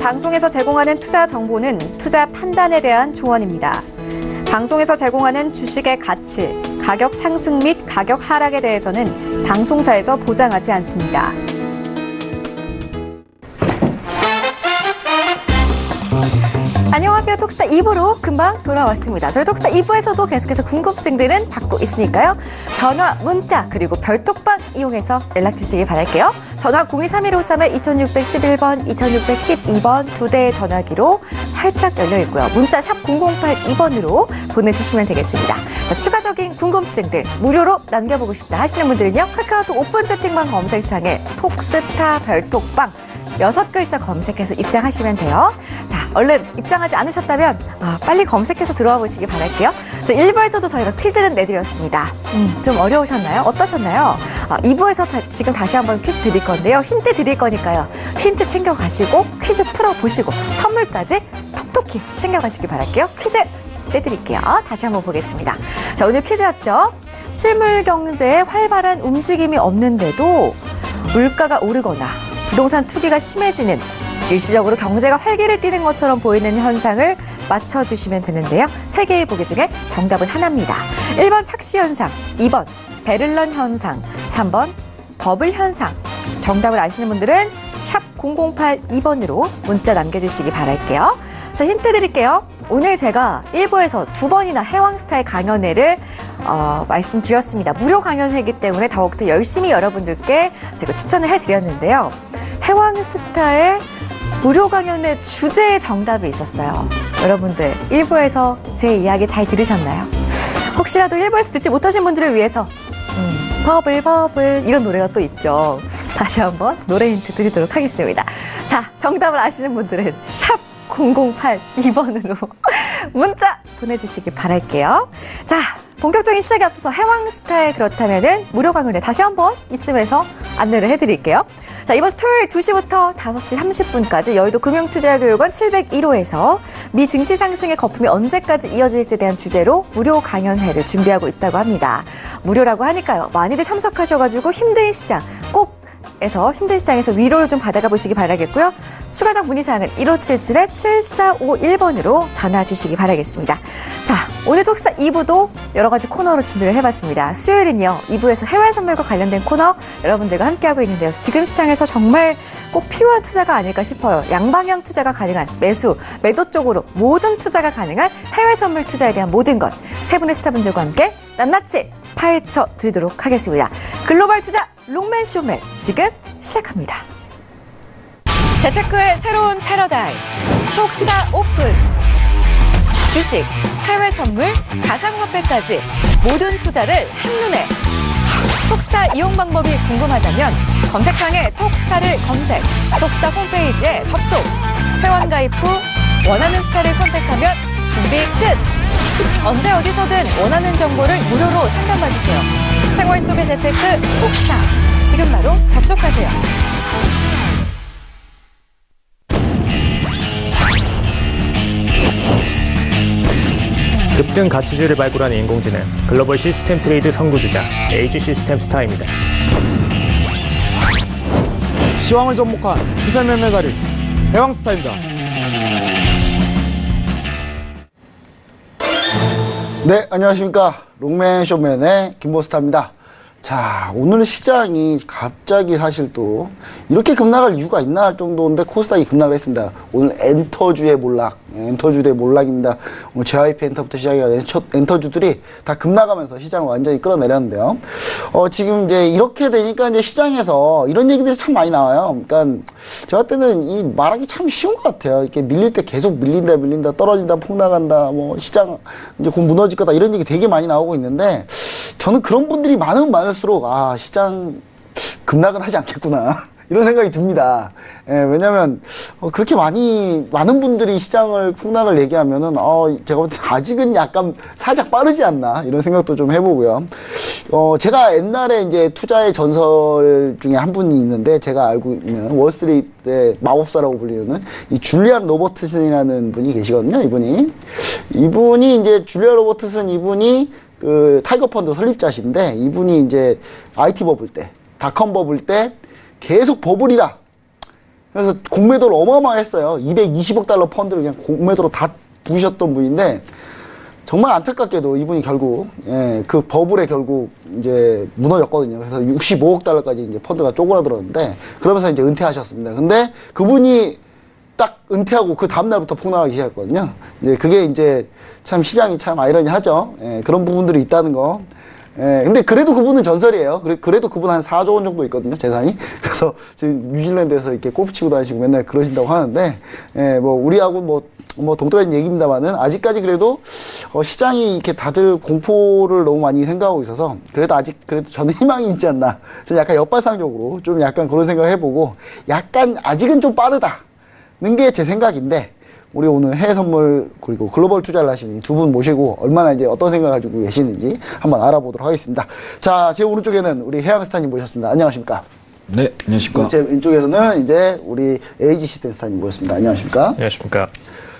방송에서 제공하는 투자 정보는 투자 판단에 대한 조언입니다. 방송에서 제공하는 주식의 가치, 가격 상승 및 가격 하락에 대해서는 방송사에서 보장하지 않습니다. 안녕하세요. 톡스타 2부로 금방 돌아왔습니다. 저희 톡스타 2부에서도 계속해서 궁금증들은 받고 있으니까요. 전화, 문자, 그리고 별톡방 이용해서 연락 주시기 바랄게요. 전화 023-153-2611번, 2612번 두 대의 전화기로 활짝 열려 있고요. 문자 샵 0082번으로 보내주시면 되겠습니다. 자, 추가적인 궁금증들 무료로 남겨보고 싶다 하시는 분들은요. 카카오톡 오픈 채팅방 검색창에 톡스타 별톡방 6글자 검색해서 입장하시면 돼요. 자, 얼른 입장하지 않으셨다면 빨리 검색해서 들어와 보시기 바랄게요. 1부에서도 저희가 퀴즈를 내드렸습니다. 좀 어려우셨나요? 어떠셨나요? 2부에서 지금 다시 한번 퀴즈 드릴 건데요. 힌트 드릴 거니까요. 힌트 챙겨가시고 퀴즈 풀어보시고 선물까지 톡톡히 챙겨가시기 바랄게요. 퀴즈 내드릴게요. 다시 한번 보겠습니다. 자, 오늘 퀴즈였죠. 실물 경제에 활발한 움직임이 없는데도 물가가 오르거나 부동산 투기가 심해지는 일시적으로 경제가 활기를 띠는 것처럼 보이는 현상을 맞춰주시면 되는데요. 3개의 보기 중에 정답은 하나입니다. 1번 착시 현상, 2번 베를런 현상, 3번 버블 현상. 정답을 아시는 분들은 샵 0082번으로 문자 남겨주시기 바랄게요. 자, 힌트 드릴게요. 오늘 제가 1부에서 2번이나 해왕스타의 강연회를 말씀드렸습니다. 무료 강연회이기 때문에 더욱더 열심히 여러분들께 제가 추천을 해드렸는데요. 해왕스타의 무료 강연회 주제의 정답이 있었어요. 여러분들 1부에서 제 이야기 잘 들으셨나요? 혹시라도 1부에서 듣지 못하신 분들을 위해서 버블 버블 이런 노래가 또 있죠. 다시 한번 노래 힌트 드리도록 하겠습니다. 자, 정답을 아시는 분들은 샵 0082번으로 문자 보내주시기 바랄게요. 자, 본격적인 시작에 앞서서 해왕스타에 그렇다면은 무료 강연회 다시 한번 이쯤에서 안내를 해드릴게요. 자, 이번 주 토요일 2시부터 5시 30분까지 여의도 금융투자교육원 701호에서 미 증시 상승의 거품이 언제까지 이어질지에 대한 주제로 무료 강연회를 준비하고 있다고 합니다. 무료라고 하니까요. 많이들 참석하셔가지고 힘든 시장에서 위로를 좀 받아가 보시기 바라겠고요. 추가적 문의사항은 1577-7451번으로 전화 주시기 바라겠습니다. 자, 오늘 톡스타 2부도 여러 가지 코너로 준비를 해봤습니다. 수요일은요, 2부에서 해외 선물과 관련된 코너 여러분들과 함께하고 있는데요. 지금 시장에서 정말 꼭 필요한 투자가 아닐까 싶어요. 양방향 투자가 가능한 매도 쪽으로 모든 투자가 가능한 해외 선물 투자에 대한 모든 것. 세 분의 스타분들과 함께 낱낱이 파헤쳐 드리도록 하겠습니다. 글로벌 투자 롱맨 쇼맨 지금 시작합니다. 재테크의 새로운 패러다임 톡스타 오픈. 주식, 해외 선물, 가상화폐까지 모든 투자를 한눈에. 톡스타 이용 방법이 궁금하다면 검색창에 톡스타를 검색, 톡스타 홈페이지에 접속, 회원 가입 후 원하는 스타를 선택하면 준비 끝. 언제 어디서든 원하는 정보를 무료로 상담받으세요. 생활 속의 재테크 톡스타. 지금 바로 접속하세요. 급등 가치주를 발굴하는 인공지능 글로벌 시스템 트레이드 선구주자 에이지 시스템 스타입니다. 시황을 접목한 추세 매매 달인 해왕스타입니다. 네, 안녕하십니까. 롱맨 쇼맨의 김보스타입니다. 자, 오늘 시장이 갑자기 사실 또 이렇게 급락할 이유가 있나 할 정도인데 코스닥이 급락을 했습니다. 오늘 엔터주의 몰락, 엔터주 대 몰락입니다. 오늘 JYP 엔터부터 시작해서 엔터주들이 다 급락하면서 시장을 완전히 끌어내렸는데요. 지금 이제 이렇게 되니까 이제 시장에서 이런 얘기들이 참 많이 나와요. 그러니까 제가 때는 이 말하기 참 쉬운 것 같아요. 이렇게 밀릴 때 계속 밀린다, 떨어진다, 폭락한다, 뭐 시장 이제 곧 무너질 거다 이런 얘기 되게 많이 나오고 있는데 저는 그런 분들이 많으면 많을수록 시장 급락은 하지 않겠구나 이런 생각이 듭니다. 왜냐면 그렇게 많은 분들이 시장을 폭락을 얘기하면은 제가 볼 때 아직은 약간 살짝 빠르지 않나 이런 생각도 좀 해보고요. 제가 옛날에 이제 투자의 전설 중에 한 분이 있는데 제가 알고 있는 월스트리트의 마법사라고 불리는 이 줄리안 로버트슨이라는 분이 계시거든요. 이분이 이제 줄리안 로버트슨 이분이 그 타이거 펀드 설립자신데 이분이 이제 IT 버블 때, 닷컴 버블 때 계속 버블이다. 그래서 공매도를 어마어마하게 했어요. 220억 달러 펀드를 그냥 공매도로 다 부으셨던 분인데 정말 안타깝게도 이분이 결국 그 버블에 결국 이제 무너졌거든요. 그래서 65억 달러까지 이제 펀드가 쪼그라들었는데 그러면서 이제 은퇴하셨습니다. 근데 그분이 딱 은퇴하고 그 다음날부터 폭락하기 시작했거든요. 이제 그게 이제 참 시장이 참 아이러니하죠. 그런 부분들이 있다는 거. 근데 그래도 그분은 전설이에요. 그래도 그분 한 4조 원 정도 있거든요, 재산이. 그래서 지금 뉴질랜드에서 이렇게 골프 치고 다니시고 맨날 그러신다고 하는데, 뭐, 우리하고 뭐, 동떨어진 얘기입니다만은, 아직까지 그래도, 시장이 이렇게 다들 공포를 너무 많이 생각하고 있어서, 그래도 저는 희망이 있지 않나. 저는 약간 역발상적으로 좀 약간 그런 생각 해보고, 약간 아직은 좀 빠르다는 게 제 생각인데, 우리 오늘 해외 선물 그리고 글로벌 투자를 하시는 두 분 모시고 얼마나 이제 어떤 생각을 가지고 계시는지 한번 알아보도록 하겠습니다. 자, 제 오른쪽에는 우리 해양스타님 모셨습니다. 안녕하십니까? 네, 안녕하십니까? 제 왼쪽에서는 이제 우리 AGC 스타님 모셨습니다. 안녕하십니까? 안녕하십니까.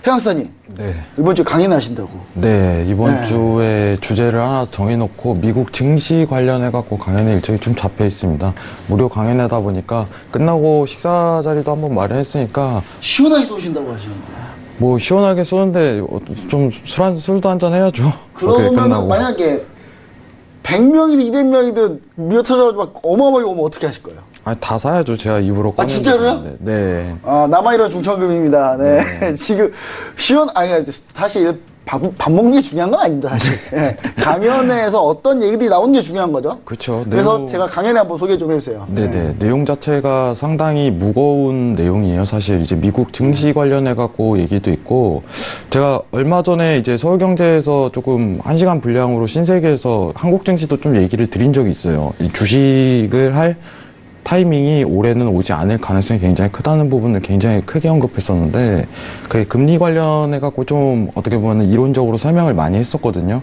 해양스타님. 네. 이번 주에 강연 하신다고. 네, 이번 주에 주제를 하나 정해놓고 미국 증시 관련해갖고 강연의 일정이 좀 잡혀 있습니다. 무료 강연하다 보니까 끝나고 식사 자리도 한번 마련했으니까 시원하게 쏘신다고 하시는데. 뭐 시원하게 쏘는데 좀 술도 한잔 해야죠. 어떻게 그러면 끝나고. 만약에 100명이든 200명이든 미어 터져가지고 막 어마어마하게 오면 어떻게 하실 거예요? 아, 다 사야죠. 제가 입으로 꺼낸 진짜로요? 건데. 네. 남아일원 중천금입니다. 네. 지금, 사실, 밥 먹는 게 중요한 건 아닙니다, 사실. 강연에서 어떤 얘기들이 나오는 게 중요한 거죠. 그렇죠. 그래서 제가 강연에 한번 소개 좀 해주세요. 네네. 내용 자체가 상당히 무거운 내용이에요. 사실 이제 미국 증시 관련해갖고 얘기도 있고, 제가 얼마 전에 이제 서울경제에서 조금 1시간 분량으로 신세계에서 한국 증시도 좀 얘기를 드린 적이 있어요. 이 주식을 할 타이밍이 올해는 오지 않을 가능성이 굉장히 크다는 부분을 굉장히 크게 언급했었는데, 그 금리 관련해갖고 좀 어떻게 보면 이론적으로 설명을 많이 했었거든요.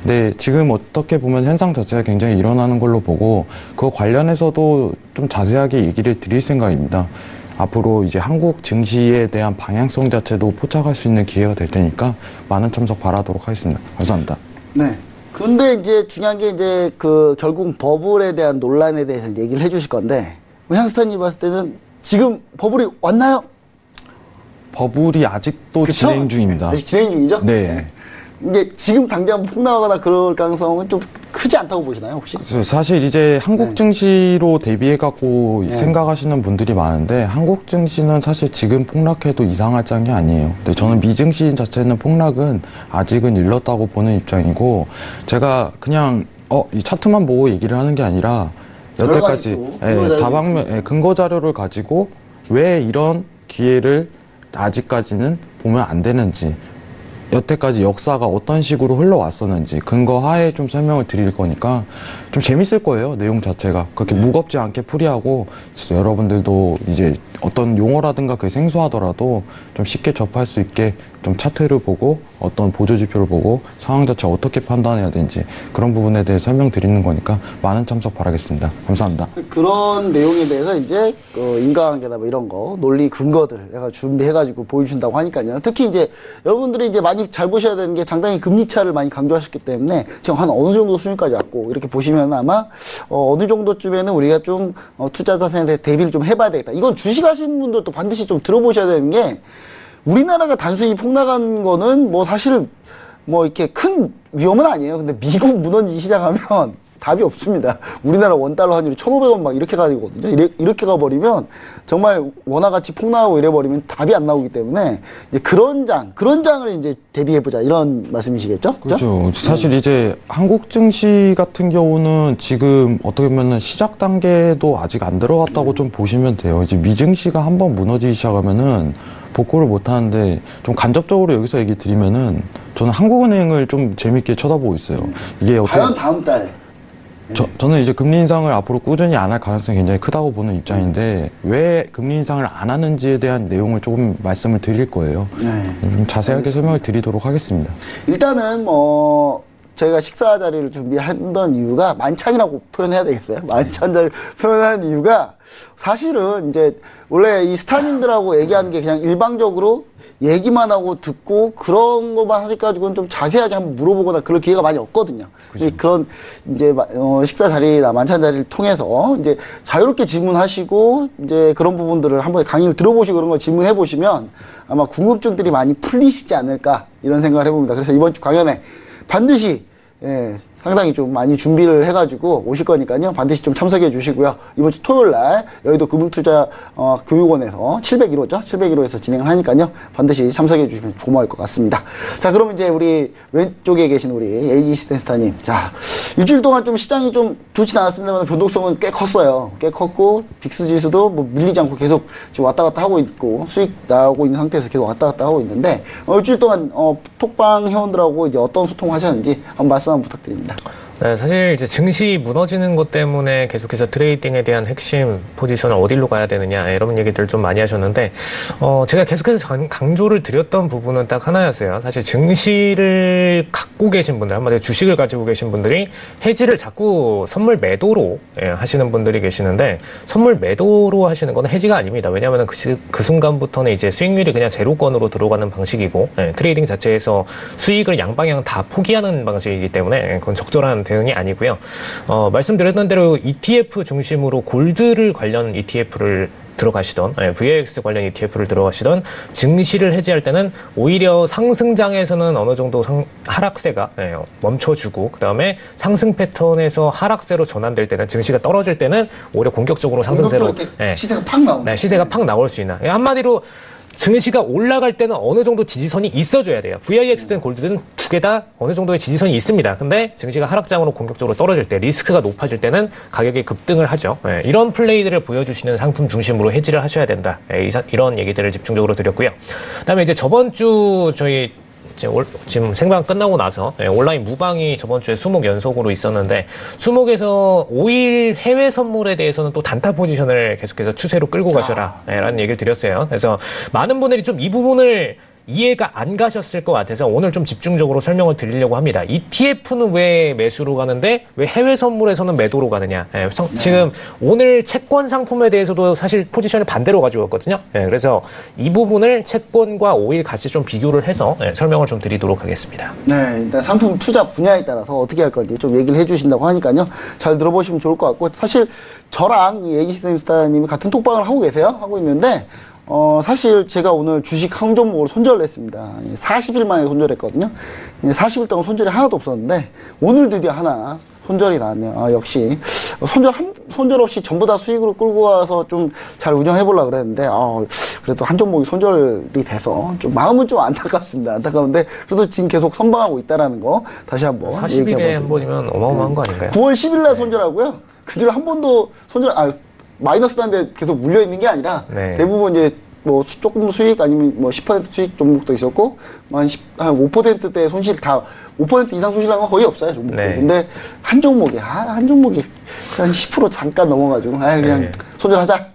근데 지금 어떻게 보면 현상 자체가 굉장히 일어나는 걸로 보고, 그거 관련해서도 좀 자세하게 얘기를 드릴 생각입니다. 앞으로 이제 한국 증시에 대한 방향성 자체도 포착할 수 있는 기회가 될 테니까 많은 참석 바라도록 하겠습니다. 감사합니다. 네. 근데 이제 중요한 게 이제 결국 버블에 대한 논란에 대해서 얘기를 해 주실 건데, 향스타님 봤을 때는 지금 버블이 왔나요? 버블이 아직도 그쵸? 진행 중입니다. 아직 진행 중이죠? 네. 이게 지금 당장 폭락하거나 그럴 가능성은 좀 크지 않다고 보시나요, 혹시? 사실 이제 한국 증시로 대비해갖고 생각하시는 분들이 많은데, 한국 증시는 사실 지금 폭락해도 이상하지 않은 게 아니에요. 근데 저는 미증시 자체는 폭락은 아직은 일렀다고 보는 입장이고, 제가 그냥 이 차트만 보고 얘기를 하는 게 아니라 여태까지 다방면 근거 자료를 가지고 왜 이런 기회를 아직까지는 보면 안 되는지, 여태까지 역사가 어떤 식으로 흘러왔었는지 근거 하에 좀 설명을 드릴 거니까 좀 재밌을 거예요. 내용 자체가 그렇게 무겁지 않게 풀이하고, 여러분들도 이제 어떤 용어라든가 그게 생소하더라도 좀 쉽게 접할 수 있게 좀 차트를 보고 어떤 보조지표를 보고 상황 자체 어떻게 판단해야 되는지 그런 부분에 대해 설명드리는 거니까 많은 참석 바라겠습니다. 감사합니다. 그런 내용에 대해서 이제 인과관계나 뭐 이런 거 논리 근거들 내가 준비해가지고 보여준다고 하니까요. 특히 이제 여러분들이 이제 많이 잘 보셔야 되는 게 상당히 금리 차를 많이 강조하셨기 때문에 지금 한 어느 정도 수준까지 왔고 이렇게 보시면 아마 어느 정도쯤에는 우리가 좀 투자 자산에 대해 대비를 좀 해봐야 되겠다. 이건 주식하시는 분들도 반드시 좀 들어보셔야 되는 게, 우리나라가 단순히 폭락한 거는 뭐 사실 뭐 이렇게 큰 위험은 아니에요. 근데 미국 무너지기 시작하면 답이 없습니다. 우리나라 원달러 환율이 1,500원 막 이렇게 가지거든요. 이렇게 가버리면 정말 원화같이 폭락하고 이래버리면 답이 안 나오기 때문에 이제 그런 장을 이제 대비해보자 이런 말씀이시겠죠? 그렇죠. 사실 이제 한국 증시 같은 경우는 지금 어떻게 보면 시작 단계도 아직 안 들어갔다고 좀 보시면 돼요. 이제 미증시가 한번 무너지기 시작하면은 복구를 못 하는데, 좀 간접적으로 여기서 얘기 드리면은 저는 한국은행을 좀 재밌게 쳐다보고 있어요. 이게 과연 다음 달에 저는 이제 금리 인상을 앞으로 꾸준히 안 할 가능성이 굉장히 크다고 보는 입장인데, 왜 금리 인상을 안 하는지에 대한 내용을 조금 말씀을 드릴 거예요. 좀 자세하게 설명을 드리도록 하겠습니다. 일단은 뭐 저희가 식사 자리를 준비했던 이유가 만찬이라고 표현해야 되겠어요. 만찬 자리 표현하는 이유가 사실은 이제 원래 이 스타님들하고 얘기하는 게 그냥 일방적으로 얘기만 하고 듣고 그런 것만 하기 가지고는 좀 자세하게 한번 물어보거나 그럴 기회가 많이 없거든요. 그런 이제 식사 자리나 만찬 자리를 통해서 이제 자유롭게 질문하시고 이제 그런 부분들을 한번 강의를 들어보시고 그런 걸 질문해 보시면 아마 궁금증들이 많이 풀리시지 않을까 이런 생각을 해봅니다. 그래서 이번 주 강연에 반드시 상당히 좀 많이 준비를 해가지고 오실 거니까요. 반드시 좀 참석해 주시고요. 이번 주 토요일 날 여의도 금융투자 교육원에서 701호죠. 701호에서 진행을 하니까요. 반드시 참석해 주시면 고마울 것 같습니다. 자, 그럼 이제 우리 왼쪽에 계신 우리 AG 시스템스타님. 자, 일주일 동안 좀 시장이 좀 좋진 않았습니다만 변동성은 꽤 컸어요. 꽤 컸고 빅스 지수도 뭐 밀리지 않고 계속 지금 왔다 갔다 하고 있고 수익 나오고 있는 상태에서 계속 왔다 갔다 하고 있는데 일주일 동안 톡방 회원들하고 이제 어떤 소통하셨는지 한번 말씀 한번 부탁드립니다. 네, 사실 이제 증시 무너지는 것 때문에 계속해서 트레이딩에 대한 핵심 포지션을 어디로 가야 되느냐 이런 얘기들 좀 많이 하셨는데 제가 계속해서 강조를 드렸던 부분은 딱 하나였어요. 사실 증시를 갖고 계신 분들, 한마디로 주식을 가지고 계신 분들이 해지를 자꾸 선물 매도로 하시는 분들이 계시는데 선물 매도로 하시는 건 해지가 아닙니다. 왜냐하면 그 순간부터는 이제 수익률이 그냥 제로권으로 들어가는 방식이고 트레이딩 자체에서 수익을 양방향 다 포기하는 방식이기 때문에 그건 적절한 대응이 아니고요. 말씀드렸던 대로 ETF 중심으로 골드를 관련 ETF를 들어가시던 VIX 관련 ETF를 들어가시던 증시를 해지할 때는 오히려 상승장에서는 어느 정도 하락세가 멈춰주고 그다음에 상승 패턴에서 하락세로 전환될 때는 증시가 떨어질 때는 오히려 공격적으로 상승세로 시세가 팍 나오는 네, 시세가 팍 나올 수 있는 한마디로 증시가 올라갈 때는 어느 정도 지지선이 있어줘야 돼요. VIX든 골드든 두 개 다 어느 정도의 지지선이 있습니다. 근데 증시가 하락장으로 공격적으로 떨어질 때, 리스크가 높아질 때는 가격이 급등을 하죠. 이런 플레이들을 보여주시는 상품 중심으로 해지를 하셔야 된다. 이런 얘기들을 집중적으로 드렸고요. 그다음에 이제 저번 주 저희 지금 생방 끝나고 나서 온라인 무방이 저번 주에 수목 연속으로 있었는데 수목에서 5일 해외 선물에 대해서는 또 단타 포지션을 계속해서 추세로 끌고 가셔라 라는 얘기를 드렸어요. 그래서 많은 분들이 좀 이 부분을 이해가 안 가셨을 것 같아서 오늘 좀 집중적으로 설명을 드리려고 합니다. ETF는 왜 매수로 가는데 왜 해외 선물에서는 매도로 가느냐. 지금 오늘 채권 상품에 대해서도 사실 포지션을 반대로 가지고 왔거든요. 그래서 이 부분을 채권과 5일 같이 좀 비교를 해서 설명을 좀 드리도록 하겠습니다. 네, 일단 상품 투자 분야에 따라서 어떻게 할 건지 좀 얘기를 해주신다고 하니까요. 잘 들어보시면 좋을 것 같고 사실 저랑 이 에이지스템스타님이 같은 톡방을 하고 계세요. 하고 있는데 사실 제가 오늘 주식 한 종목을 손절을 했습니다. 40일 만에 손절했거든요. 40일 동안 손절이 하나도 없었는데 오늘 드디어 하나 손절이 나왔네요. 역시 손절 없이 전부 다 수익으로 끌고 와서 좀 잘 운영해 보려고 그랬는데 그래도 한 종목이 손절이 돼서 좀 마음은 좀 안타깝습니다. 안타까운데 그래도 지금 계속 선방하고 있다라는 거 다시 한번 40일에 한 번이면 어마어마한 거 아닌가요? 9월 10일 날 손절하고요. 그 뒤로 한 번도 마이너스 단데 계속 물려 있는 게 아니라 대부분 이제 뭐 조금 수익 아니면 뭐 10% 수익 종목도 있었고 한 5%대 손실 다 5% 이상 손실한 건 거의 없어요 종목들. 근데 한 종목이 한 10% 잠깐 넘어가지고 그냥 손절하자.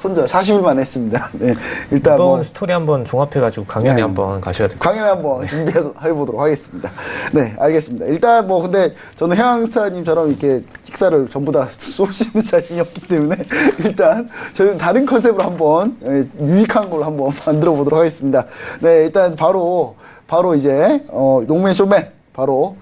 손절 40일 만에 했습니다. 네. 일단 이번 스토리 한번 종합해가지고 강연에 한번 가셔야 될 것 같아요. 강연에 한번 준비해서 해보도록 하겠습니다. 네, 알겠습니다. 일단 근데 저는 해왕스타님처럼 이렇게 식사를 전부 다 쏠 수 있는 자신이 없기 때문에 일단 저희는 다른 컨셉으로 한번 유익한 걸로 한번 만들어 보도록 하겠습니다. 네, 일단 바로 이제 농맨 쇼맨 바로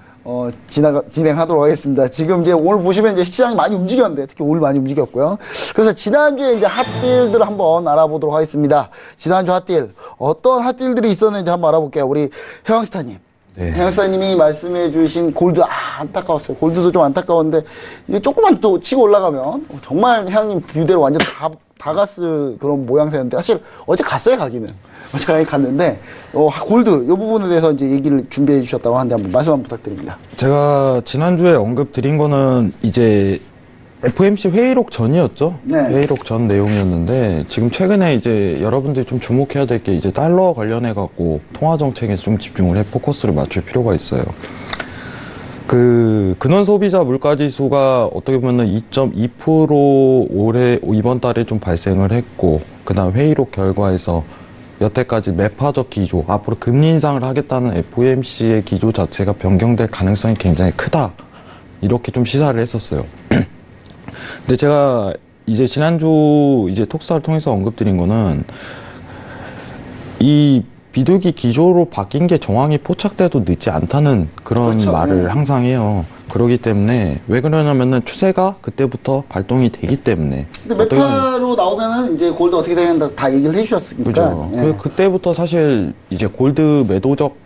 진행하도록 하겠습니다. 지금 이제 오늘 보시면 이제 시장이 많이 움직였는데, 특히 오늘 많이 움직였고요. 그래서 지난주에 이제 핫딜들을 한번 알아보도록 하겠습니다. 지난주 핫딜, 어떤 핫딜들이 있었는지 한번 알아볼게요. 우리 해왕스타님. 네. 해왕스타님이 말씀해 주신 골드, 안타까웠어요. 골드도 좀 안타까웠는데, 이게 조금만 또 치고 올라가면, 정말 해왕님 뷰대로 완전 다 갔을 그런 모양새였는데, 사실 어제 갔어요, 가기는. 어제 갔는데, 골드, 이 부분에 대해서 이제 얘기를 준비해 주셨다고 하는데 한번 말씀 한번 부탁드립니다. 제가 지난주에 언급 드린 거는 이제 FOMC 회의록 전이었죠. 네. 회의록 전 내용이었는데 지금 최근에 이제 여러분들이 좀 주목해야 될 게 이제 달러 관련해 갖고 통화 정책에 좀 집중을 해 포커스를 맞출 필요가 있어요. 근원 소비자 물가 지수가 어떻게 보면은 2.2% 이번 달에 좀 발생을 했고, 그다음 회의록 결과에서 여태까지 매파적 기조, 앞으로 금리 인상을 하겠다는 FOMC의 기조 자체가 변경될 가능성이 굉장히 크다. 이렇게 좀 시사를 했었어요. 근데 제가 이제 지난주 이제 톡스타를 통해서 언급드린 거는 이 비둘기 기조로 바뀐 게 정황이 포착돼도 늦지 않다는 그런 그렇죠. 말을 항상 해요. 그러기 때문에 왜 그러냐면은 추세가 그때부터 발동이 되기 때문에. 근데 매파로 나오면은 이제 골드 어떻게 되는가 다 얘기를 해주셨으니까. 그죠. 예. 그때부터 사실 이제 골드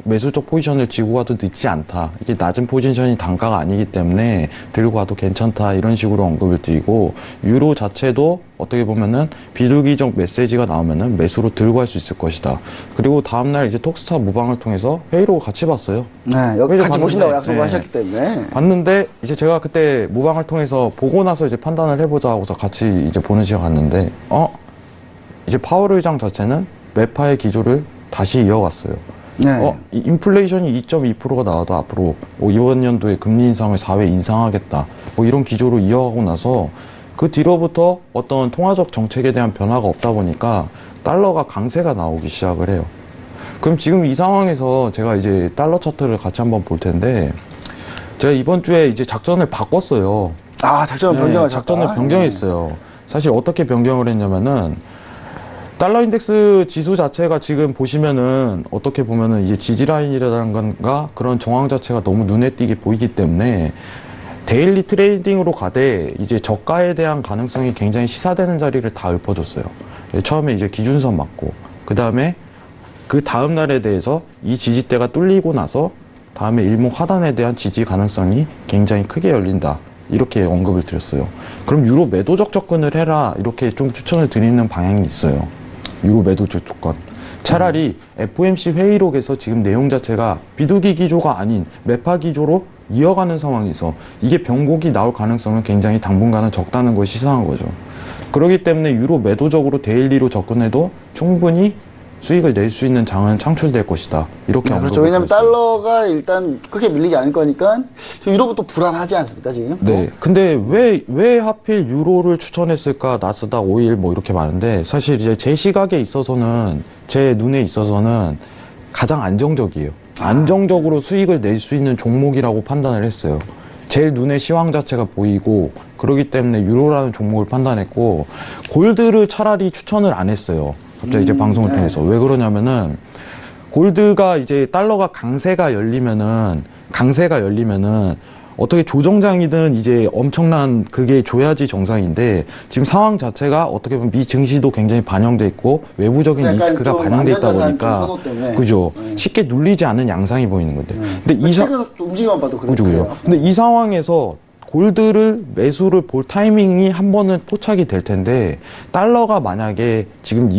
매수적 포지션을 쥐고 가도 늦지 않다. 이게 낮은 포지션이 단가가 아니기 때문에 들고 가도 괜찮다. 이런 식으로 언급을 드리고, 유로 자체도 어떻게 보면은 비둘기적 메시지가 나오면은 매수로 들고 갈 수 있을 것이다. 그리고 다음날 이제 톡스타 무방을 통해서 회의로 같이 봤어요. 네, 여기 회의로 같이 보신다고 봤는데, 약속을 네. 하셨기 때문에. 봤는데 이제 제가 그때 무방을 통해서 보고 나서 이제 판단을 해보자 하고서 같이 이제 보는 시간 갔는데 이제 파월 의장 자체는 매파의 기조를 다시 이어갔어요. 네. 이 인플레이션이 2.2%가 나와도 앞으로 이번 연도에 금리 인상을 4회 인상하겠다. 이런 기조로 이어가고 나서 그 뒤로부터 어떤 통화적 정책에 대한 변화가 없다 보니까 달러가 강세가 나오기 시작을 해요. 그럼 지금 이 상황에서 제가 이제 달러 차트를 같이 한번 볼 텐데, 제가 이번 주에 이제 작전을 바꿨어요. 아, 작전을 변경하셨다. 작전을 변경했어요. 사실 어떻게 변경을 했냐면은, 달러 인덱스 지수 자체가 지금 보시면은 어떻게 보면은 이제 지지라인이라든가 그런 정황 자체가 너무 눈에 띄게 보이기 때문에 데일리 트레이딩으로 가되 이제 저가에 대한 가능성이 굉장히 시사되는 자리를 다 읊어줬어요. 처음에 이제 기준선 맞고, 그 다음에 그 다음 날에 대해서 이 지지대가 뚫리고 나서 다음에 일목 하단에 대한 지지 가능성이 굉장히 크게 열린다. 이렇게 언급을 드렸어요. 그럼 유로 매도적 접근을 해라. 이렇게 좀 추천을 드리는 방향이 있어요. 유로 매도적 조건. 차라리 FOMC 회의록에서 지금 내용 자체가 비둘기 기조가 아닌 매파 기조로 이어가는 상황에서 이게 변곡이 나올 가능성은 굉장히 당분간은 적다는 것이 시사한 거죠. 그렇기 때문에 유로 매도적으로 데일리로 접근해도 충분히 수익을 낼 수 있는 장은 창출될 것이다. 이렇게 그렇죠. 왜냐하면 달러가 일단 크게 밀리지 않을 거니까 유로도 또 불안하지 않습니까 지금? 네. 근데 왜 하필 유로를 추천했을까? 나스닥, 오일 뭐 이렇게 많은데 사실 이제 제 시각에 있어서는 제 눈에 있어서는 가장 안정적이에요. 안정적으로 수익을 낼 수 있는 종목이라고 판단을 했어요. 제일 눈에 시황 자체가 보이고 그러기 때문에 유로라는 종목을 판단했고 골드를 차라리 추천을 안 했어요. 갑자기 이제 방송을 통해서. 왜 그러냐면은 골드가 이제 달러가 강세가 열리면은 어떻게 조정장이든 이제 엄청난 그게 줘야지 정상인데 지금 상황 자체가 어떻게 보면 미 증시도 굉장히 반영돼 있고 외부적인 리스크가 반영돼 있다 보니까 그죠. 쉽게 눌리지 않는 양상이 보이는 건데. 근데 최근 움직임만 봐도 그렇고요. 근데 이 상황에서 골드를 매수를 볼 타이밍이 한 번은 포착이 될 텐데 달러가 만약에 지금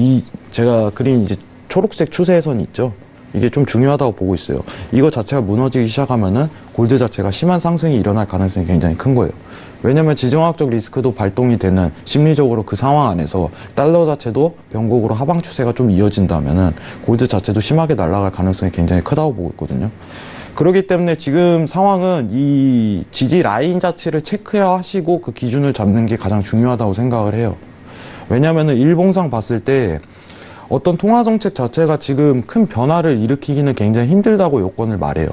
제가 그린 이제 초록색 추세선 있죠. 이게 좀 중요하다고 보고 있어요. 이거 자체가 무너지기 시작하면은 골드 자체가 심한 상승이 일어날 가능성이 굉장히 큰 거예요. 왜냐면 지정학적 리스크도 발동이 되는 심리적으로 그 상황 안에서 달러 자체도 변곡으로 하방 추세가 좀 이어진다면은 골드 자체도 심하게 날아갈 가능성이 굉장히 크다고 보고 있거든요. 그렇기 때문에 지금 상황은 이 지지 라인 자체를 체크하시고 그 기준을 잡는 게 가장 중요하다고 생각을 해요. 왜냐면은 일봉상 봤을 때 어떤 통화정책 자체가 지금 큰 변화를 일으키기는 굉장히 힘들다고 요건을 말해요.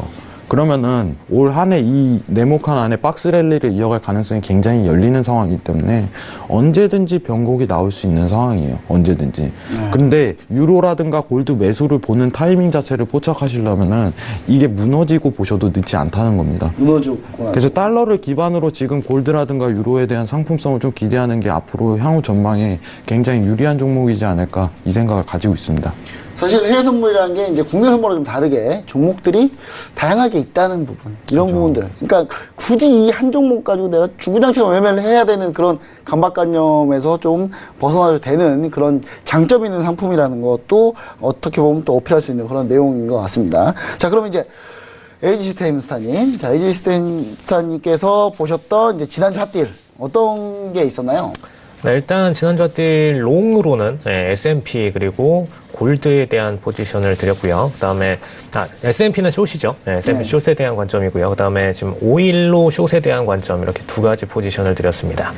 그러면은 올 한 해 이 네모칸 안에 박스 랠리를 이어갈 가능성이 굉장히 열리는 상황이기 때문에 언제든지 변곡이 나올 수 있는 상황이에요. 언제든지. 근데 유로라든가 골드 매수를 보는 타이밍 자체를 포착하시려면은 이게 무너지고 보셔도 늦지 않다는 겁니다. 무너지고. 그래서 달러를 기반으로 지금 골드라든가 유로에 대한 상품성을 좀 기대하는 게 앞으로 향후 전망에 굉장히 유리한 종목이지 않을까 이 생각을 가지고 있습니다. 사실 해외 선물이라는 게 이제 국내 선물과 좀 다르게 종목들이 다양하게 있다는 부분, 이런 부분들. 그러니까 굳이 이 한 종목 가지고 내가 주구장창 매매를 해야 되는 그런 강박관념에서 좀 벗어나도 되는 그런 장점 있는 상품이라는 것도 어떻게 보면 또 어필할 수 있는 그런 내용인 것 같습니다. 자, 그럼 이제 에이지 스탠스타님, 자, 에이지 스탠스타님께서 보셨던 이제 지난주 핫딜 어떤 게 있었나요? 네, 일단 지난주 핫딜 롱으로는 S&P 그리고 골드에 대한 포지션을 드렸고요. 그다음에 S&P는 숏이죠. S&P 숏에 대한 관점이고요. 그다음에 지금 오일로 숏에 대한 관점 이렇게 두 가지 포지션을 드렸습니다.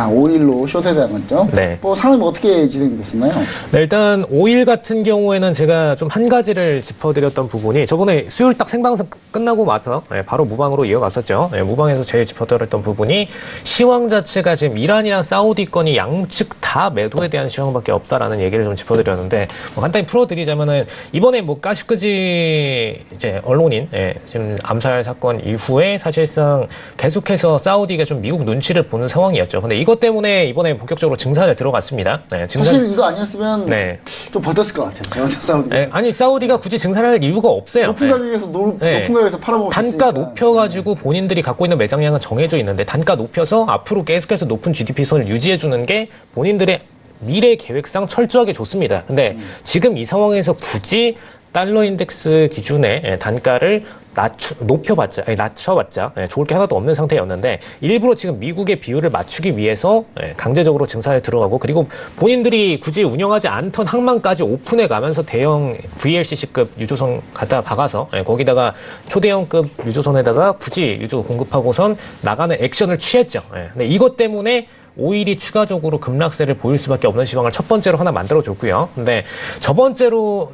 5일로 숏에 대한 관점. 네. 뭐 상황이 어떻게 진행됐었나요? 네, 일단 5일 같은 경우에는 제가 좀 한 가지를 짚어드렸던 부분이 저번에 수요일 딱 생방송 끝나고 나서 바로 무방으로 이어갔었죠. 무방에서 제일 짚어드렸던 부분이 시황 자체가 지금 이란이랑 사우디권이 양측 다 매도에 대한 시황밖에 없다라는 얘기를 좀 짚어드렸는데 뭐 간단히 풀어드리자면은 이번에 뭐 까시크지 이제 언론인 지금 암살 사건 이후에 사실상 계속해서 사우디가 좀 미국 눈치를 보는 상황이었죠. 근데 이것 때문에 이번에 본격적으로 증산에 들어갔습니다. 사실 이거 아니었으면 네. 좀 버텼을 것 같아요. 사우디. 아니 사우디가 굳이 증산할 이유가 없어요. 높은 가격에서 높은 가격에서 팔아먹을 수 단가 있으니까. 높여가지고 본인들이 갖고 있는 매장량은 정해져 있는데 단가 높여서 앞으로 계속해서 높은 GDP 선을 유지해주는 게 본인들의 미래 계획상 철저하게 좋습니다. 근데 지금 이 상황에서 굳이 달러 인덱스 기준의 단가를 낮춰봤자 좋을 게 하나도 없는 상태였는데 일부러 지금 미국의 비율을 맞추기 위해서 강제적으로 증산에 들어가고 그리고 본인들이 굳이 운영하지 않던 항만까지 오픈해 가면서 대형 VLCC급 유조선 갖다 박아서 거기다가 초대형급 유조선에다가 굳이 유조 공급하고선 나가는 액션을 취했죠. 근데 이것 때문에 오일이 추가적으로 급락세를 보일 수밖에 없는 시황을 첫 번째로 하나 만들어줬고요. 근데 두 번째로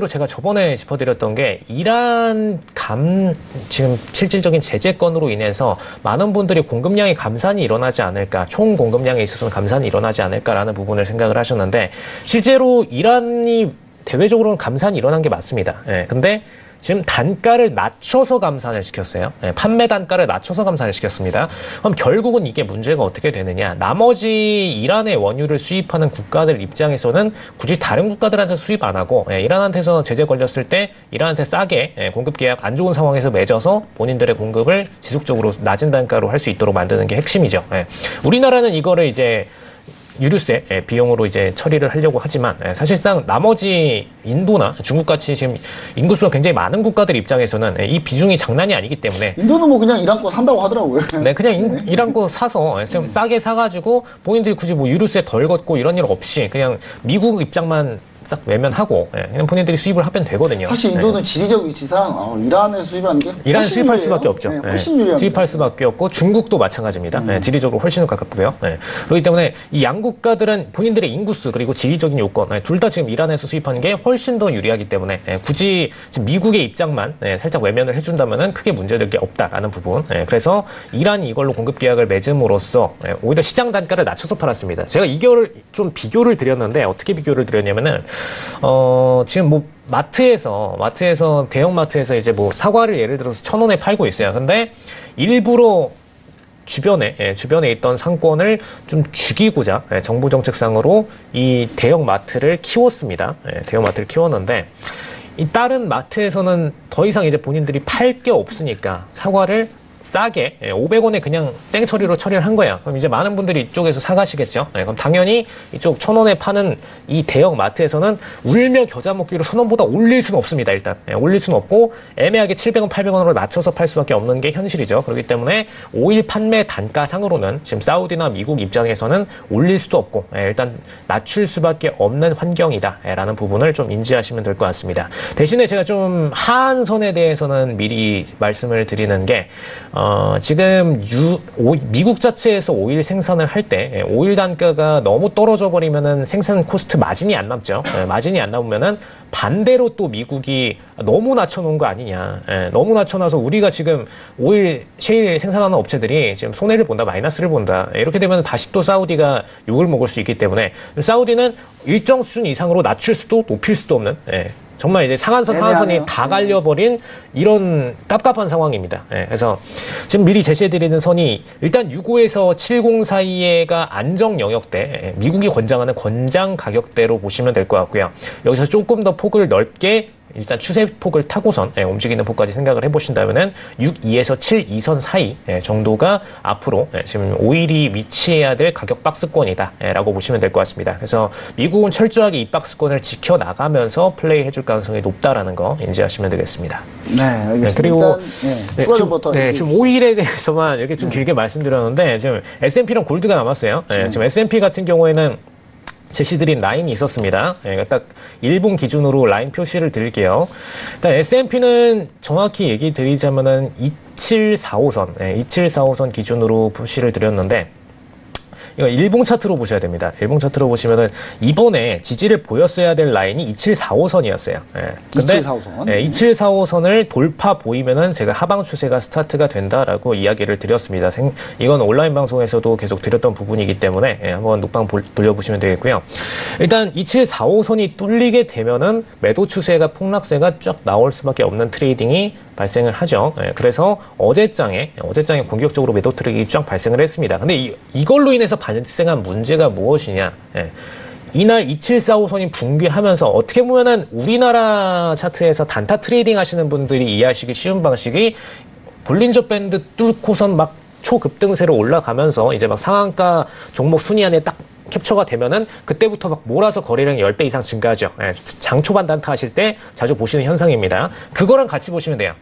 제가 저번에 짚어드렸던 게 이란 지금 실질적인 제재 건으로 인해서 많은 분들이 공급량의 감산이 일어나지 않을까, 총 공급량에 있어서는 감산이 일어나지 않을까라는 부분을 생각을 하셨는데 실제로 이란이 대외적으로는 감산이 일어난 게 맞습니다. 근데 지금 단가를 낮춰서 감산을 시켰어요. 판매 단가를 낮춰서 감산을 시켰습니다. 그럼 결국은 이게 문제가 어떻게 되느냐. 나머지 이란의 원유를 수입하는 국가들 입장에서는 굳이 다른 국가들한테 수입 안 하고 이란한테서 제재 걸렸을 때 이란한테 싸게 공급 계약 안 좋은 상황에서 맺어서 본인들의 공급을 지속적으로 낮은 단가로 할 수 있도록 만드는 게 핵심이죠. 우리나라는 이거를 이제 유류세 비용으로 이제 처리를 하려고 하지만 사실상 나머지 인도나 중국같이 지금 인구수가 굉장히 많은 국가들 입장에서는 이 비중이 장난이 아니기 때문에 인도는 뭐 그냥 이란 거 산다고 하더라고요. 네, 그냥 이란 거 사서 싸게 사가지고 본인들이 굳이 뭐 유류세 덜 걷고 이런 일 없이 그냥 미국 입장만 싹 외면하고 그냥 본인들이 수입을 하면 되거든요. 사실 인도는 지리적 위치상 이란에서 수입하는 게 이란 수입할 유리해요. 수밖에 없죠. 훨씬 유리합니다. 수입할 수밖에 없고 중국도 마찬가지입니다. 지리적으로 훨씬 가깝고요. 그렇기 때문에 이 양 국가들은 본인들의 인구수 그리고 지리적인 요건 둘 다 지금 이란에서 수입하는 게 훨씬 더 유리하기 때문에 굳이 지금 미국의 입장만 살짝 외면을 해준다면은 크게 문제될 게 없다라는 부분. 그래서 이란이 이걸로 공급 계약을 맺음으로써 오히려 시장 단가를 낮춰서 팔았습니다. 제가 이거를 좀 비교를 드렸는데 어떻게 비교를 드렸냐면은 지금 뭐 마트에서 대형 마트에서 이제 뭐 사과를 예를 들어서 1,000원에 팔고 있어요. 근데 일부러 주변에 있던 상권을 좀 죽이고자 정부 정책상으로 이 대형 마트를 키웠습니다. 대형 마트를 키웠는데 이 다른 마트에서는 더 이상 이제 본인들이 팔 게 없으니까 사과를 싸게 500원에 그냥 땡처리로 처리를 한 거예요. 그럼 이제 많은 분들이 이쪽에서 사가시겠죠. 그럼 당연히 이쪽 1,000원에 파는 이 대형 마트에서는 울며 겨자 먹기로 1,000원보다 올릴 수는 없습니다. 일단 올릴 수는 없고 애매하게 700원, 800원으로 낮춰서 팔 수밖에 없는 게 현실이죠. 그렇기 때문에 오일 판매 단가상으로는 지금 사우디나 미국 입장에서는 올릴 수도 없고 일단 낮출 수밖에 없는 환경이다라는 부분을 좀 인지하시면 될 것 같습니다. 대신에 제가 좀 하한선에 대해서는 미리 말씀을 드리는 게 지금 미국 자체에서 오일 생산을 할 때 오일 단가가 너무 떨어져 버리면은 생산 코스트 마진이 안 남죠. 마진이 안 남으면은 반대로 또 미국이 너무 낮춰놓은 거 아니냐. 너무 낮춰놔서 우리가 지금 오일 셰일 생산하는 업체들이 지금 손해를 본다, 마이너스를 본다. 이렇게 되면 다시 또 사우디가 욕을 먹을 수 있기 때문에 사우디는 일정 수준 이상으로 낮출 수도 높일 수도 없는 정말 이제 상한선, 하한선이 다 갈려버린 이런 깝깝한 상황입니다. 그래서 지금 미리 제시해드리는 선이 일단 65에서 70 사이에가 안정 영역대, 미국이 권장하는 권장 가격대로 보시면 될 것 같고요. 여기서 조금 더 폭을 넓게 일단 추세폭을 타고선 움직이는 폭까지 생각을 해보신다면은 6.2에서 7.2선 사이 정도가 앞으로 지금 오일이 위치해야 될 가격 박스권이다라고 보시면 될 것 같습니다. 그래서 미국은 철저하게 이 박스권을 지켜나가면서 플레이해줄 가능성이 높다라는 거 인지하시면 되겠습니다. 네, 알겠습니다. 그리고 일단, 지금 오일에 대해서만 이렇게 좀 길게 말씀드렸는데 지금 S&P랑 골드가 남았어요. 지금 S&P 같은 경우에는 제시드린 라인이 있었습니다. 딱 1분 기준으로 라인 표시를 드릴게요. 일단 S&P는 정확히 얘기 드리자면은 2745선 기준으로 표시를 드렸는데 이거 일봉 차트로 보셔야 됩니다. 일봉 차트로 보시면은 이번에 지지를 보였어야 될 라인이 2745선이었어요. 예. 근데 2745선. 예, 2745선을 돌파 보이면은 제가 하방 추세가 스타트가 된다라고 이야기를 드렸습니다. 이건 온라인 방송에서도 계속 드렸던 부분이기 때문에 한번 녹방 돌려보시면 되겠고요. 일단 2745선이 뚫리게 되면은 매도 추세가 폭락세가 쫙 나올 수밖에 없는 트레이딩이 발생을 하죠. 그래서 어제장에 공격적으로 매도 트랙이 쫙 발생을 했습니다. 근데 이걸로 인해서 발생한 문제가 무엇이냐? 이날 2745선이 붕괴하면서 어떻게 보면은 우리나라 차트에서 단타 트레이딩 하시는 분들이 이해하시기 쉬운 방식이 볼린저 밴드 뚫고선 막 초급등세로 올라가면서 이제 막 상한가 종목 순위 안에 딱 캡처가 되면은 그때부터 막 몰아서 거래량이 10배 이상 증가하죠. 장 초반 단타 하실 때 자주 보시는 현상입니다. 그거랑 같이 보시면 돼요.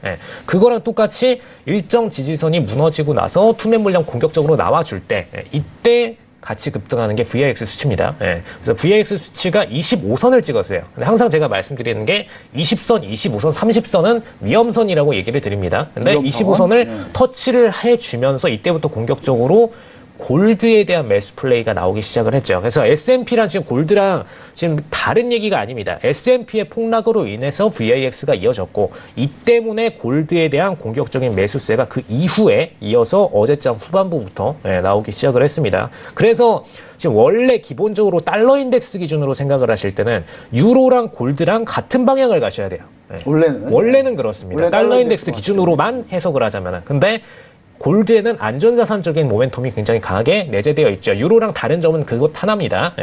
그거랑 똑같이 일정 지지선이 무너지고 나서 투매 물량 공격적으로 나와줄 때 이때 같이 급등하는 게 VIX 수치입니다. 그래서 VIX 수치가 25선을 찍었어요. 근데 항상 제가 말씀드리는 게 20선, 25선, 30선은 위험선이라고 얘기를 드립니다. 근데 25선을 터치를 해주면서 이때부터 공격적으로 골드에 대한 매수 플레이가 나오기 시작을 했죠. 그래서 S&P랑 지금 골드랑 지금 다른 얘기가 아닙니다. S&P의 폭락으로 인해서 VIX가 이어졌고 이 때문에 골드에 대한 공격적인 매수세가 그 이후에 이어서 어제장 후반부부터 나오기 시작을 했습니다. 그래서 지금 원래 기본적으로 달러 인덱스 기준으로 생각을 하실 때는 유로랑 골드랑 같은 방향을 가셔야 돼요. 원래는 그렇습니다. 원래 달러 인덱스 기준으로만 해석을 하자면은. 근데 골드에는 안전자산적인 모멘텀이 굉장히 강하게 내재되어 있죠. 유로랑 다른 점은 그것 하나입니다.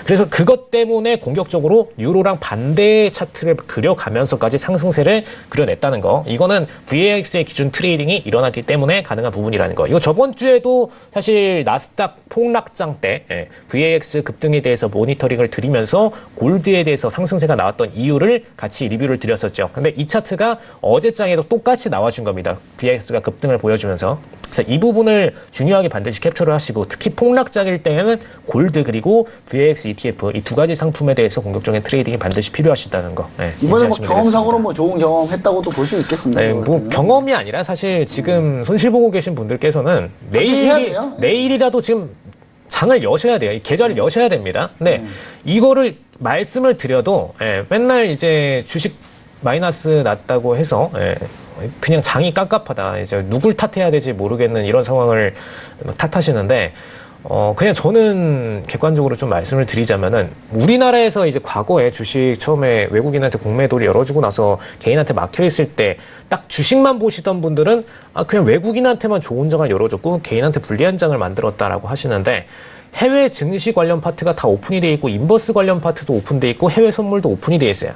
그래서 그것 때문에 공격적으로 유로랑 반대의 차트를 그려가면서까지 상승세를 그려냈다는 거. 이거는 VIX의 기준 트레이딩이 일어났기 때문에 가능한 부분이라는 거. 이거 저번 주에도 사실 나스닥 폭락장 때 VIX 급등에 대해서 모니터링을 드리면서 골드에 대해서 상승세가 나왔던 이유를 같이 리뷰를 드렸었죠. 근데 이 차트가 어제장에도 똑같이 나와준 겁니다. VIX가 급등을 보여주면서. 그래서 이 부분을 중요하게 반드시 캡처를 하시고 특히 폭락장일 때에는 골드 그리고 VIX ETF 이 두 가지 상품에 대해서 공격적인 트레이딩이 반드시 필요하시다는 거. 이번에 뭐 경험상으로 뭐 좋은 경험 했다고도 볼 수 있겠습니다. 뭐 경험이 아니라 사실 지금 손실 보고 계신 분들께서는 내일이라도 지금 장을 여셔야 돼요. 이 계좌를 여셔야 됩니다. 근데 이거를 말씀을 드려도 맨날 이제 주식 마이너스 났다고 해서 그냥 장이 깝깝하다. 이제 누굴 탓해야 될지 모르겠는 이런 상황을 탓하시는데 그냥 저는 객관적으로 좀 말씀을 드리자면은 우리나라에서 이제 과거에 주식 처음에 외국인한테 공매도를 열어주고 나서 개인한테 막혀있을 때 딱 주식만 보시던 분들은 그냥 외국인한테만 좋은 장을 열어줬고 개인한테 불리한 장을 만들었다라고 하시는데 해외 증시 관련 파트가 다 오픈이 돼 있고 인버스 관련 파트도 오픈돼 있고 해외 선물도 오픈이 돼 있어요.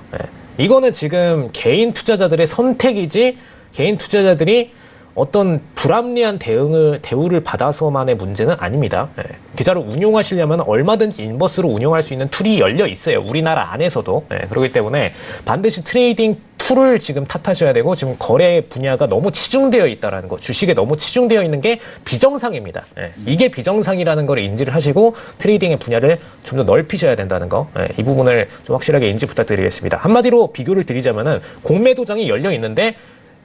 이거는 지금 개인 투자자들의 선택이지 개인 투자자들이 어떤 불합리한 대우를 받아서만의 문제는 아닙니다. 계좌를 운용하시려면 얼마든지 인버스로 운용할 수 있는 툴이 열려 있어요. 우리나라 안에서도. 그렇기 때문에 반드시 트레이딩 툴을 지금 탓하셔야 되고 지금 거래 분야가 너무 치중되어 있다는 거. 주식에 너무 치중되어 있는 게 비정상입니다. 이게 비정상이라는 걸 인지를 하시고 트레이딩의 분야를 좀 더 넓히셔야 된다는 거. 이 부분을 좀 확실하게 인지 부탁드리겠습니다. 한마디로 비교를 드리자면은 공매 도장이 열려 있는데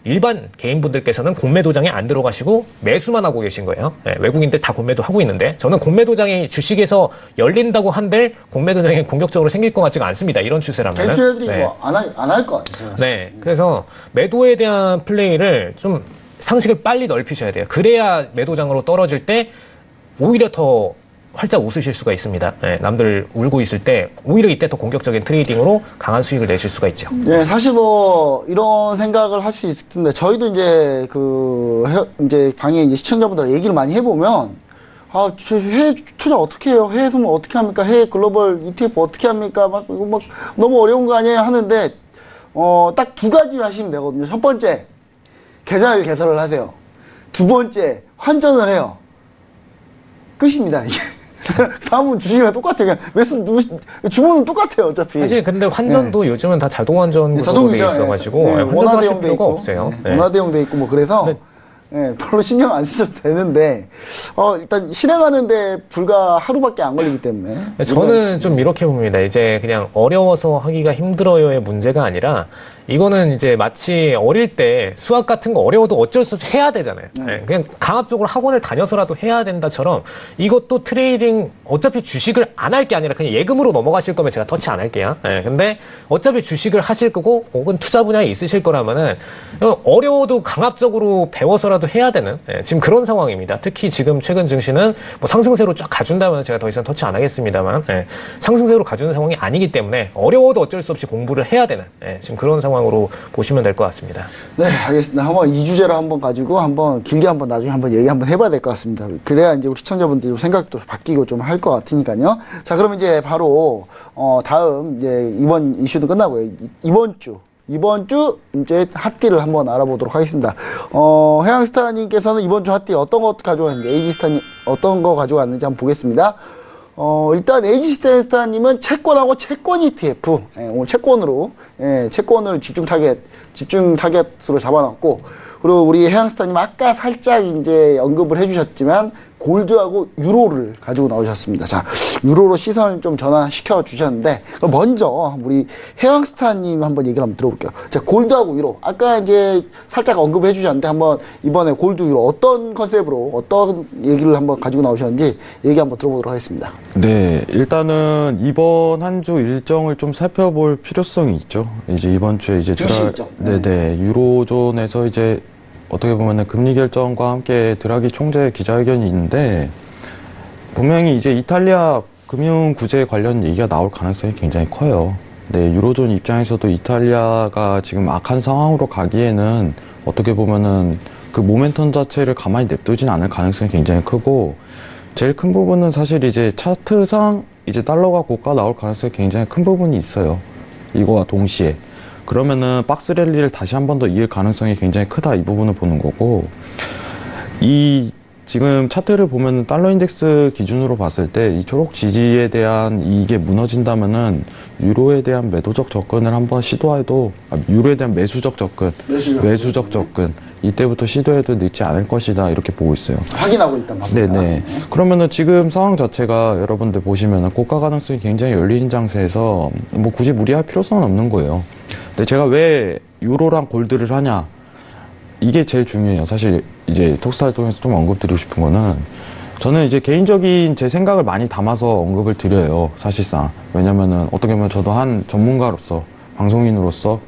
일반 개인분들께서는 공매 도장에 안 들어가시고 매수만 하고 계신 거예요. 외국인들 다 공매도 하고 있는데 저는 공매 도장이 주식에서 열린다고 한들 공매 도장이 공격적으로 생길 것 같지가 않습니다. 이런 추세라면. 개인 투자들이 뭐 안 할 것 같아요. 그래서 매도에 대한 플레이를 좀 상식을 빨리 넓히셔야 돼요. 그래야 매도장으로 떨어질 때 오히려 더 활짝 웃으실 수가 있습니다. 남들 울고 있을 때 오히려 이때 더 공격적인 트레이딩으로 강한 수익을 내실 수가 있죠. 사실 뭐 이런 생각을 할 수 있습니다. 저희도 이제 이제 방에 이제 시청자분들 얘기를 많이 해보면 저 해외 투자 어떻게 해요? 해외 선물 어떻게 합니까? 해외 글로벌 ETF 어떻게 합니까? 이거 막 너무 어려운 거 아니에요? 하는데 딱 두 가지 하시면 되거든요. 첫 번째 계좌를 개설을 하세요. 두 번째 환전을 해요. 끝입니다. 이게. 다음은 주식이랑 똑같아요. 그냥 주문은 똑같아요, 어차피. 사실 근데 환전도 요즘은 다 자동 환전 구조로 되어 있어가지고 환전도 하실 필요가 없어요. 원화대용도 있고 뭐 그래서 별로 신경 안 쓰셔도 되는데 일단 실행하는데 불과 하루밖에 안 걸리기 때문에. 저는 좀 이렇게 봅니다. 이제 그냥 어려워서 하기가 힘들어요의 문제가 아니라 이거는 이제 마치 어릴 때 수학 같은 거 어려워도 어쩔 수 없이 해야 되잖아요. 네, 그냥 강압적으로 학원을 다녀서라도 해야 된다처럼 이것도 트레이딩 어차피 주식을 안 할 게 아니라 그냥 예금으로 넘어가실 거면 제가 터치 안 할게요. 네, 근데 어차피 주식을 하실 거고 혹은 투자 분야에 있으실 거라면은 어려워도 강압적으로 배워서라도 해야 되는 지금 그런 상황입니다. 특히 지금 최근 증시는 뭐 상승세로 쫙 가준다면 제가 더 이상 터치 안 하겠습니다만 상승세로 가주는 상황이 아니기 때문에 어려워도 어쩔 수 없이 공부를 해야 되는 지금 그런 상황으로 보시면 될 것 같습니다. 네, 알겠습니다. 한번 이 주제로 한번 가지고 한번 길게 한번 나중에 한번 얘기 한번 해봐야 될 것 같습니다. 그래야 이제 우리 시청자분들이 좀 생각도 바뀌고 좀 할 것 같으니까요. 자, 그럼 이제 바로 다음 이제 이번 이슈도 끝나고요. 이번 주 이제 핫딜을 한번 알아보도록 하겠습니다. 해양스타님께서는 이번 주 핫딜 어떤 거 가져왔는지, 에이지스타님 어떤 거 가져왔는지 한번 보겠습니다. 일단 에이지스타님은 채권하고 채권 ETF, 오늘 채권으로, 채권을 집중 타겟으로 잡아놨고, 그리고 우리 해양스타님 아까 살짝 이제 언급을 해주셨지만, 골드하고 유로를 가지고 나오셨습니다. 자, 유로로 시선을 좀 전환시켜 주셨는데, 그럼 먼저 우리 해양스타님 한번 얘기를 한번 들어볼게요. 자, 골드하고 유로. 아까 이제 살짝 언급해 주셨는데, 한번 이번에 골드 유로 어떤 컨셉으로 어떤 얘기를 한번 가지고 나오셨는지 얘기 한번 들어보도록 하겠습니다. 네, 일단은 이번 한 주 일정을 좀 살펴볼 필요성이 있죠. 이제 이번 주에 이제 증시 일정. 네네, 유로존에서 이제 어떻게 보면은 금리 결정과 함께 드라기 총재 기자회견이 있는데 분명히 이제 이탈리아 금융 구제 관련 얘기가 나올 가능성이 굉장히 커요. 네, 유로존 입장에서도 이탈리아가 지금 악한 상황으로 가기에는 어떻게 보면은 그 모멘텀 자체를 가만히 냅두진 않을 가능성이 굉장히 크고, 제일 큰 부분은 사실 이제 차트상 이제 달러가 고가 나올 가능성이 굉장히 큰 부분이 있어요. 이거와 동시에. 그러면은 박스 랠리를 다시 한 번 더 이을 가능성이 굉장히 크다, 이 부분을 보는 거고, 이 지금 차트를 보면 달러 인덱스 기준으로 봤을 때 이 초록 지지에 대한 이게 무너진다면은 유로에 대한 매도적 접근을 한번 시도해도, 유로에 대한 매수적 접근 이때부터 시도해도 늦지 않을 것이다, 이렇게 보고 있어요. 확인하고 일단 봐봅니다. 네네. 그러면은 지금 상황 자체가 여러분들 보시면은 고가 가능성이 굉장히 열린 장세에서 뭐 굳이 무리할 필요성은 없는 거예요. 근데 제가 왜 유로랑 골드를 하냐, 이게 제일 중요해요. 사실 이제 톡스타를 통해서 좀 언급드리고 싶은 거는, 저는 이제 개인적인 제 생각을 많이 담아서 언급을 드려요, 사실상. 왜냐면은 어떻게 보면 저도 한 전문가로서, 방송인으로서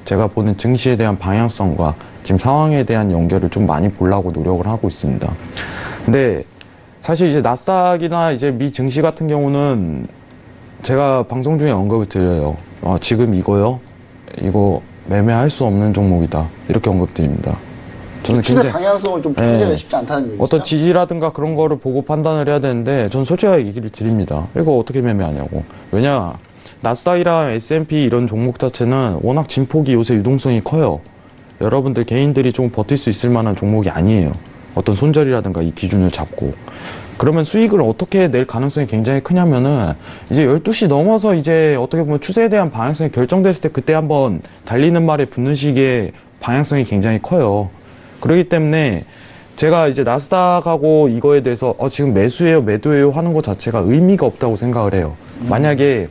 제가 보는 증시에 대한 방향성과 지금 상황에 대한 연결을 좀 많이 보려고 노력을 하고 있습니다. 근데 사실 이제 나스닥이나 이제 미 증시 같은 경우는 제가 방송 중에 언급을 드려요. 지금 이거 매매할 수 없는 종목이다, 이렇게 언급드립니다. 저는 추세 방향성을 좀 판단하기가 쉽지 않다는 얘기죠. 어떤 지지라든가 그런 거를 보고 판단을 해야 되는데, 저는 솔직하게 얘기를 드립니다. 이거 어떻게 매매하냐고. 왜냐, 나스닥이랑 S&P 이런 종목 자체는 워낙 진폭이 요새 유동성이 커요. 여러분들 개인들이 좀 버틸 수 있을 만한 종목이 아니에요. 어떤 손절이라든가 이 기준을 잡고. 그러면 수익을 어떻게 낼 가능성이 굉장히 크냐면은, 이제 12시 넘어서 이제 어떻게 보면 추세에 대한 방향성이 결정됐을 때 그때 한번 달리는 말에 붙는 식의 방향성이 굉장히 커요. 그렇기 때문에 제가 이제 나스닥하고 이거에 대해서 지금 매수예요, 매도예요 하는 것 자체가 의미가 없다고 생각을 해요. 만약에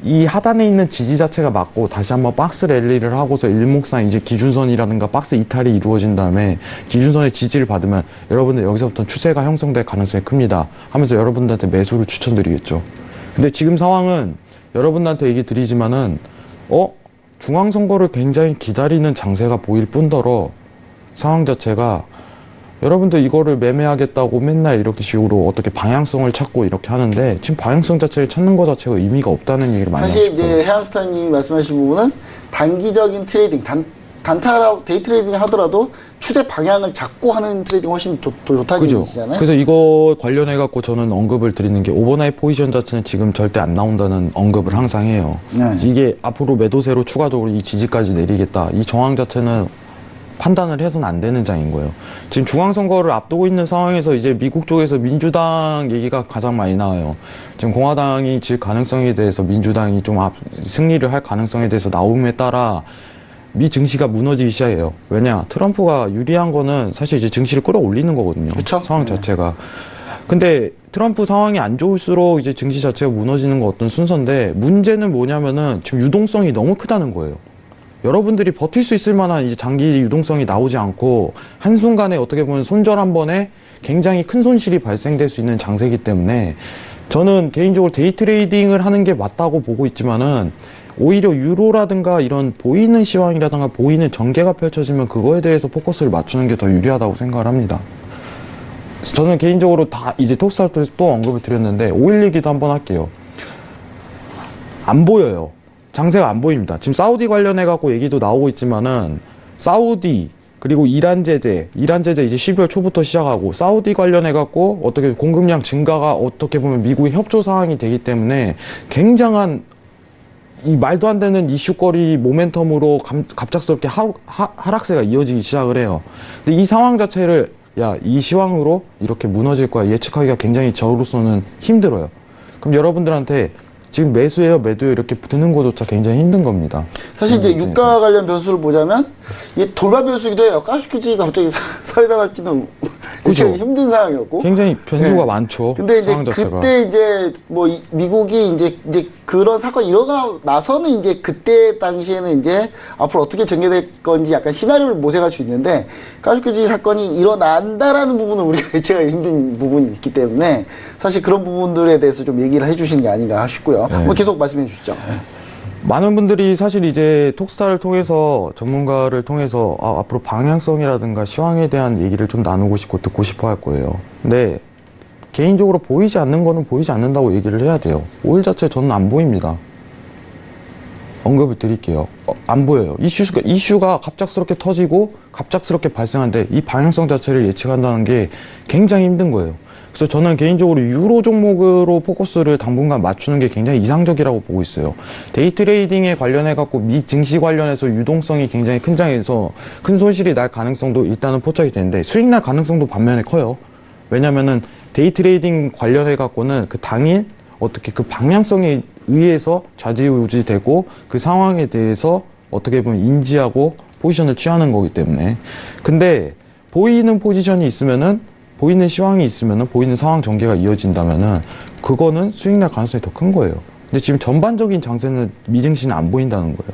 이 하단에 있는 지지 자체가 맞고 다시 한번 박스 랠리를 하고서 일목상 이제 기준선이라든가 박스 이탈이 이루어진 다음에 기준선의 지지를 받으면 여러분들 여기서부터 추세가 형성될 가능성이 큽니다 하면서 여러분들한테 매수를 추천드리겠죠. 근데 지금 상황은 여러분들한테 얘기 드리지만은 중앙선거를 굉장히 기다리는 장세가 보일 뿐더러 상황 자체가 여러분들 이거를 매매하겠다고 맨날 이렇게 식으로 어떻게 방향성을 찾고 이렇게 하는데, 지금 방향성 자체를 찾는 것 자체가 의미가 없다는 얘기를 많이 하시고, 사실 이제 해양스타님이 말씀하신 부분은 단기적인 트레이딩, 단타라고 데이 트레이딩 하더라도 추세 방향을 잡고 하는 트레이딩 훨씬 좋다는 얘기잖아요. 그래서 이거 관련해 갖고 저는 언급을 드리는 게, 오버나잇 포지션 자체는 지금 절대 안 나온다는 언급을 항상 해요. 네. 이게 앞으로 매도세로 추가적으로 이 지지까지 내리겠다, 이 정황 자체는 판단을 해서는 안 되는 장인 거예요. 지금 중앙선거를 앞두고 있는 상황에서 이제 미국 쪽에서 민주당 얘기가 가장 많이 나와요. 지금 공화당이 질 가능성에 대해서 민주당이 좀 승리를 할 가능성에 대해서 나옴에 따라 미 증시가 무너지기 시작해요. 왜냐, 트럼프가 유리한 거는 사실 이제 증시를 끌어올리는 거거든요. 그쵸? 상황 자체가. 근데 트럼프 상황이 안 좋을수록 이제 증시 자체가 무너지는 거 어떤 순서인데, 문제는 뭐냐면은 지금 유동성이 너무 크다는 거예요. 여러분들이 버틸 수 있을 만한 이제 장기 유동성이 나오지 않고 한순간에 어떻게 보면 손절 한 번에 굉장히 큰 손실이 발생될 수 있는 장세이기 때문에 저는 개인적으로 데이 트레이딩을 하는 게 맞다고 보고 있지만은 오히려 유로라든가 이런 보이는 시황이라든가 보이는 전개가 펼쳐지면 그거에 대해서 포커스를 맞추는 게 더 유리하다고 생각을 합니다. 저는 개인적으로 다 이제 톡스타를 통해서 또 언급을 드렸는데 오일 얘기도 한번 할게요. 안 보여요. 장세가 안 보입니다. 지금 사우디 관련해 갖고 얘기도 나오고 있지만은 사우디 그리고 이란 제재 이제 12월 초부터 시작하고 사우디 관련해 갖고 어떻게 공급량 증가가 어떻게 보면 미국의 협조 사항이 되기 때문에 굉장한 이 말도 안 되는 이슈거리 모멘텀으로 갑작스럽게 하락세가 이어지기 시작을 해요. 근데 이 상황 자체를 이 시황으로 이렇게 무너질 거야 예측하기가 굉장히 저로서는 힘들어요. 그럼 여러분들한테 지금 매수해요 매도해요 이렇게 드는 것조차 굉장히 힘든 겁니다. 사실 이제 유가 관련 변수를 보자면 이게 돌발 변수기도 해요. 가스규제가 갑자기 살이 나갈지는 그죠. 힘든 상황이었고 굉장히 변수가 많죠. 근데 이제 상황 자체가. 그때 이제 뭐 미국이 이제 그런 사건이 일어나고 나서는 이제 그때 당시에는 이제 앞으로 어떻게 전개될 건지 약간 시나리오를 모색할 수 있는데 가스규제 사건이 일어난다라는 부분은 우리가 예측하기 힘든 부분이 있기 때문에 사실 그런 부분들에 대해서 좀 얘기를 해주시는 게 아닌가 싶고요. 네. 뭐 계속 말씀해 주시죠. 많은 분들이 사실 이제 톡스타를 통해서 전문가를 통해서 앞으로 방향성이라든가 시황에 대한 얘기를 좀 나누고 싶고 듣고 싶어 할 거예요. 근데 개인적으로 보이지 않는 거는 보이지 않는다고 얘기를 해야 돼요. 오일 자체 저는 안 보입니다. 언급을 드릴게요. 안 보여요. 이슈가 갑작스럽게 터지고 갑작스럽게 발생하는데 이 방향성 자체를 예측한다는 게 굉장히 힘든 거예요. 그래서 저는 개인적으로 유로 종목으로 포커스를 당분간 맞추는 게 굉장히 이상적이라고 보고 있어요. 데이 트레이딩에 관련해 갖고 미 증시 관련해서 유동성이 굉장히 큰 장에서 큰 손실이 날 가능성도 일단은 포착이 되는데 수익 날 가능성도 반면에 커요. 왜냐면은 데이 트레이딩 관련해 갖고는 그 당일 어떻게 그 방향성에 의해서 좌지우지 되고 그 상황에 대해서 어떻게 보면 인지하고 포지션을 취하는 거기 때문에. 근데 보이는 포지션이 있으면은 보이는 시황이 있으면은 보이는 상황 전개가 이어진다면은 그거는 수익 날 가능성이 더 큰 거예요. 근데 지금 전반적인 장세는 미증시는 안 보인다는 거예요.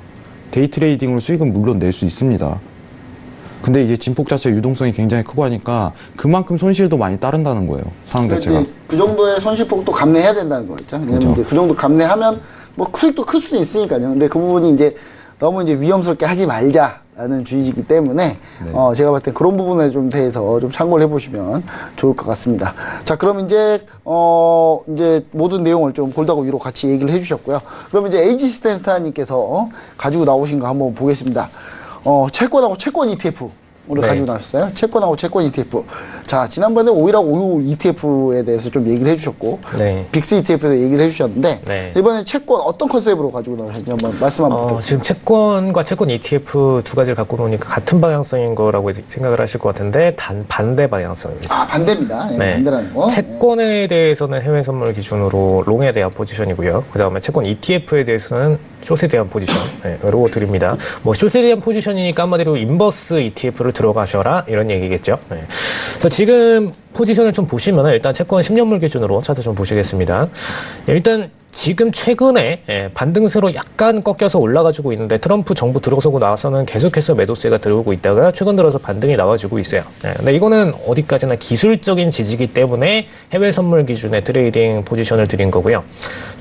데이 트레이딩으로 수익은 물론 낼 수 있습니다. 근데 이제 진폭 자체 유동성이 굉장히 크고 하니까 그만큼 손실도 많이 따른다는 거예요. 상황 자체가. 그 정도의 손실폭도 감내해야 된다는 거겠죠. 왜냐면 이제 그 정도 감내하면 뭐 수익도 클 수도 있으니까요. 근데 그 부분이 이제 너무 이제 위험스럽게 하지 말자라는 주의이기 때문에 제가 봤을 때 그런 부분에 좀 대해서 좀 참고를 해보시면 좋을 것 같습니다. 자, 그럼 이제 모든 내용을 좀 골다고 위로 같이 얘기를 해주셨고요. 그럼 이제 에이지 스탠스타님께서 가지고 나오신 거 한번 보겠습니다. 채권하고 채권 ETF. 오늘 가지고 나왔어요. 채권하고 채권 ETF. 자, 지난번에 오일하고 오일 ETF에 대해서 좀 얘기를 해주셨고, 빅스 ETF에도 얘기를 해주셨는데, 이번에 채권 어떤 컨셉으로 가지고 나오셨는지 한번 말씀 한번 부탁드립니다. 지금 채권과 채권 ETF 두 가지를 갖고 노니까 같은 방향성인 거라고 생각을 하실 것 같은데, 반대 방향성입니다. 아, 반대입니다. 반대라는 거. 채권에 대해서는 해외 선물 기준으로 롱에 대한 포지션이고요. 그 다음에 채권 ETF에 대해서는 숏에 대한 포지션으로 드립니다. 뭐 숏에 대한 포지션이니까 한마디로 인버스 ETF를 들어가셔라 이런 얘기겠죠. 그래서 지금 포지션을 좀 보시면 일단 채권 10년물 기준으로 차트 좀 보시겠습니다. 일단 지금 최근에 반등세로 약간 꺾여서 올라가지고 있는데 트럼프 정부 들어서고 나서는 계속해서 매도세가 들어오고 있다가 최근 들어서 반등이 나와주고 있어요. 근데 이거는 어디까지나 기술적인 지지기 때문에 해외 선물 기준의 트레이딩 포지션을 드린 거고요.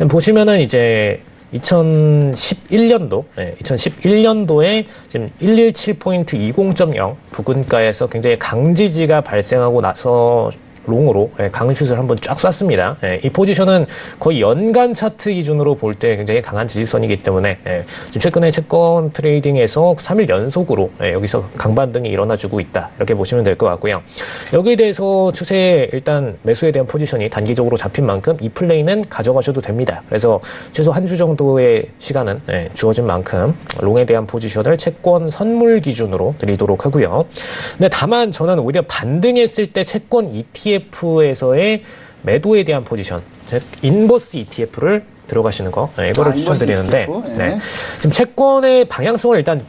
보시면은 이제 2011년도에 지금 117포인트 20.0 부근가에서 굉장히 강지지가 발생하고 나서 롱으로 강슛을 한번 쫙 쐈습니다. 이 포지션은 거의 연간 차트 기준으로 볼 때 굉장히 강한 지지선이기 때문에 지금 최근에 채권 트레이딩에서 3일 연속으로 여기서 강반등이 일어나주고 있다. 이렇게 보시면 될 것 같고요. 여기에 대해서 추세 일단 매수에 대한 포지션이 단기적으로 잡힌 만큼 이 플레이는 가져가셔도 됩니다. 그래서 최소 한 주 정도의 시간은 주어진 만큼 롱에 대한 포지션을 채권 선물 기준으로 드리도록 하고요. 근데 다만 저는 오히려 반등했을 때 채권 ETF에서의 매도에 대한 포지션, 즉 인버스 ETF를 들어가시는 거 이거를 추천드리는데 지금 채권의 방향성을 일단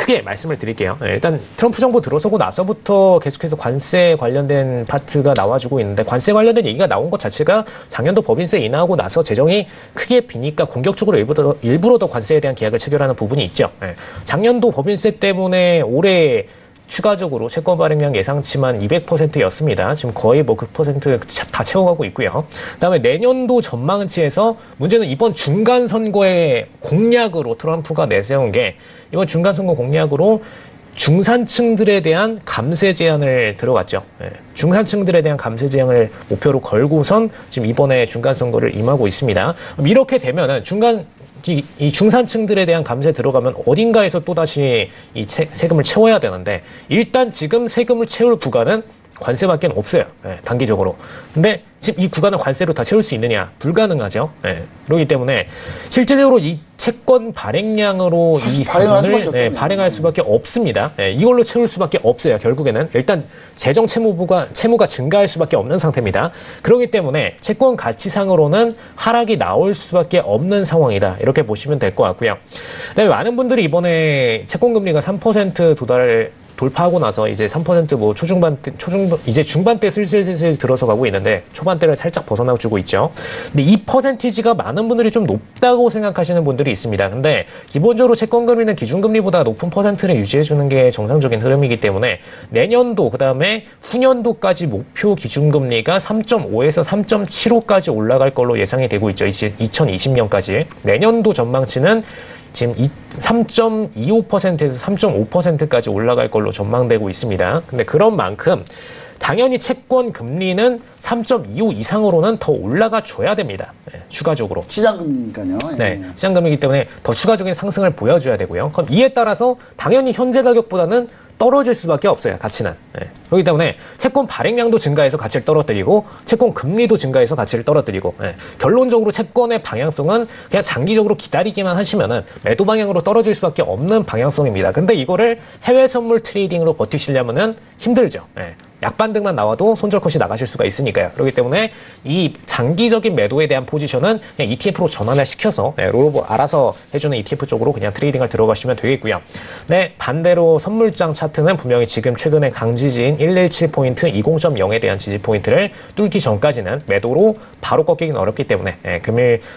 크게 말씀을 드릴게요. 일단 트럼프 정부 들어서고 나서부터 계속해서 관세 관련된 파트가 나와주고 있는데 관세 관련된 얘기가 나온 것 자체가 작년도 법인세 인하하고 나서 재정이 크게 비니까 공격적으로 일부러 더 관세에 대한 계약을 체결하는 부분이 있죠. 작년도 법인세 때문에 올해 추가적으로 채권 발행량 예상치만 200%였습니다. 지금 거의 뭐 그 퍼센트 다 채워가고 있고요. 그다음에 내년도 전망치에서 문제는 이번 중간 선거의 공약으로 트럼프가 내세운 게 이번 중간 선거 공약으로 중산층들에 대한 감세 제한을 들어갔죠. 중산층들에 대한 감세 제한을 목표로 걸고선 지금 이번에 중간 선거를 임하고 있습니다. 이렇게 되면은 이 중산층들에 대한 감세 들어가면 어딘가에서 또다시 이 세금을 채워야 되는데 일단 지금 세금을 채울 구간은 관세밖에 없어요. 단기적으로. 근데 지금 이 구간을 관세로 다 채울 수 있느냐? 불가능하죠. 그렇기 때문에 실질적으로 이 채권 발행량으로 이 부분을 발행할 수밖에 없습니다. 이걸로 채울 수밖에 없어요. 결국에는 일단 재정 채무가 증가할 수밖에 없는 상태입니다. 그렇기 때문에 채권 가치상으로는 하락이 나올 수밖에 없는 상황이다. 이렇게 보시면 될 것 같고요. 그다음에 많은 분들이 이번에 채권 금리가 3% 돌파하고 나서 이제 3% 뭐 이제 중반대 슬슬 들어서 가고 있는데 초반대를 살짝 벗어나주고 있죠. 근데 이 퍼센티지가 많은 분들이 좀 높다고 생각하시는 분들이 있습니다. 근데 기본적으로 채권금리는 기준금리보다 높은 퍼센트를 유지해주는 게 정상적인 흐름이기 때문에 내년도 그다음에 후년도까지 목표 기준금리가 3.5에서 3.75까지 올라갈 걸로 예상이 되고 있죠. 2020년까지. 내년도 전망치는 지금 3.25%에서 3.5%까지 올라갈 걸로 전망되고 있습니다. 근데 그런 만큼 당연히 채권 금리는 3.25 이상으로는 더 올라가 줘야 됩니다. 추가적으로. 시장금리니까요. 네, 시장금리이기 때문에 더 추가적인 상승을 보여줘야 되고요. 그럼 이에 따라서 당연히 현재 가격보다는 떨어질 수밖에 없어요. 가치는. 그렇기 때문에 채권 발행량도 증가해서 가치를 떨어뜨리고 채권 금리도 증가해서 가치를 떨어뜨리고 결론적으로 채권의 방향성은 그냥 장기적으로 기다리기만 하시면은 매도 방향으로 떨어질 수밖에 없는 방향성입니다. 근데 이거를 해외 선물 트레이딩으로 버티시려면은 힘들죠. 약반등만 나와도 손절컷이 나가실 수가 있으니까요. 그렇기 때문에 이 장기적인 매도에 대한 포지션은 그냥 ETF로 전환을 시켜서 롤오버 알아서 해주는 ETF 쪽으로 그냥 트레이딩을 들어가시면 되겠고요. 네, 반대로 선물장 차트는 분명히 지금 최근에 강지지인 117포인트 20.0에 대한 지지 포인트를 뚫기 전까지는 매도로 바로 꺾이긴 어렵기 때문에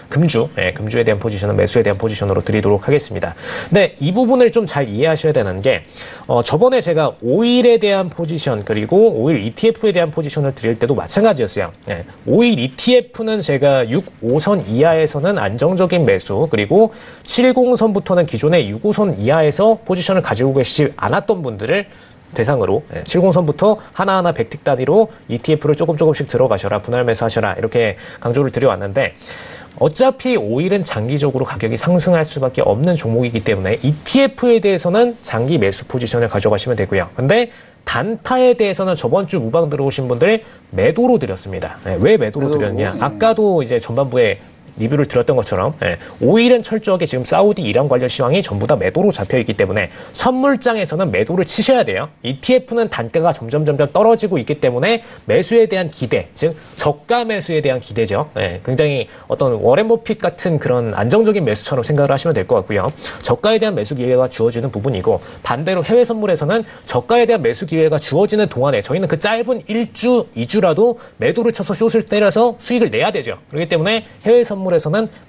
금주에 대한 포지션은 매수에 대한 포지션으로 드리도록 하겠습니다. 네, 이 부분을 좀 잘 이해하셔야 되는 게 저번에 제가 오일에 대한 포지션 그리고 오일 ETF에 대한 포지션을 드릴 때도 마찬가지였어요. 오일 ETF는 제가 6.5선 이하에서는 안정적인 매수 그리고 70선부터는 기존의 6.5선 이하에서 포지션을 가지고 계시지 않았던 분들을 대상으로 70선부터 하나하나 100틱 단위로 ETF를 조금씩 들어가셔라 분할 매수하셔라 이렇게 강조를 드려왔는데 어차피 오일은 장기적으로 가격이 상승할 수밖에 없는 종목이기 때문에 ETF에 대해서는 장기 매수 포지션을 가져가시면 되고요. 근데 단타에 대해서는 저번 주 무방 들어오신 분들 매도로 드렸습니다. 왜 매도로 드렸냐? 아까도 이제 전반부에 리뷰를 드렸던 것처럼 오일은 철저하게 지금 사우디 이란 관련 시황이 전부 다 매도로 잡혀있기 때문에 선물장에서는 매도를 치셔야 돼요. ETF는 단가가 점점 떨어지고 있기 때문에 매수에 대한 기대, 즉 저가 매수에 대한 기대죠. 굉장히 어떤 워렌 버핏 같은 그런 안정적인 매수처럼 생각을 하시면 될 것 같고요. 저가에 대한 매수 기회가 주어지는 부분이고 반대로 해외 선물에서는 저가에 대한 매수 기회가 주어지는 동안에 저희는 그 짧은 1주, 2주라도 매도를 쳐서 숏을 때려서 수익을 내야 되죠. 그렇기 때문에 해외 선물에서는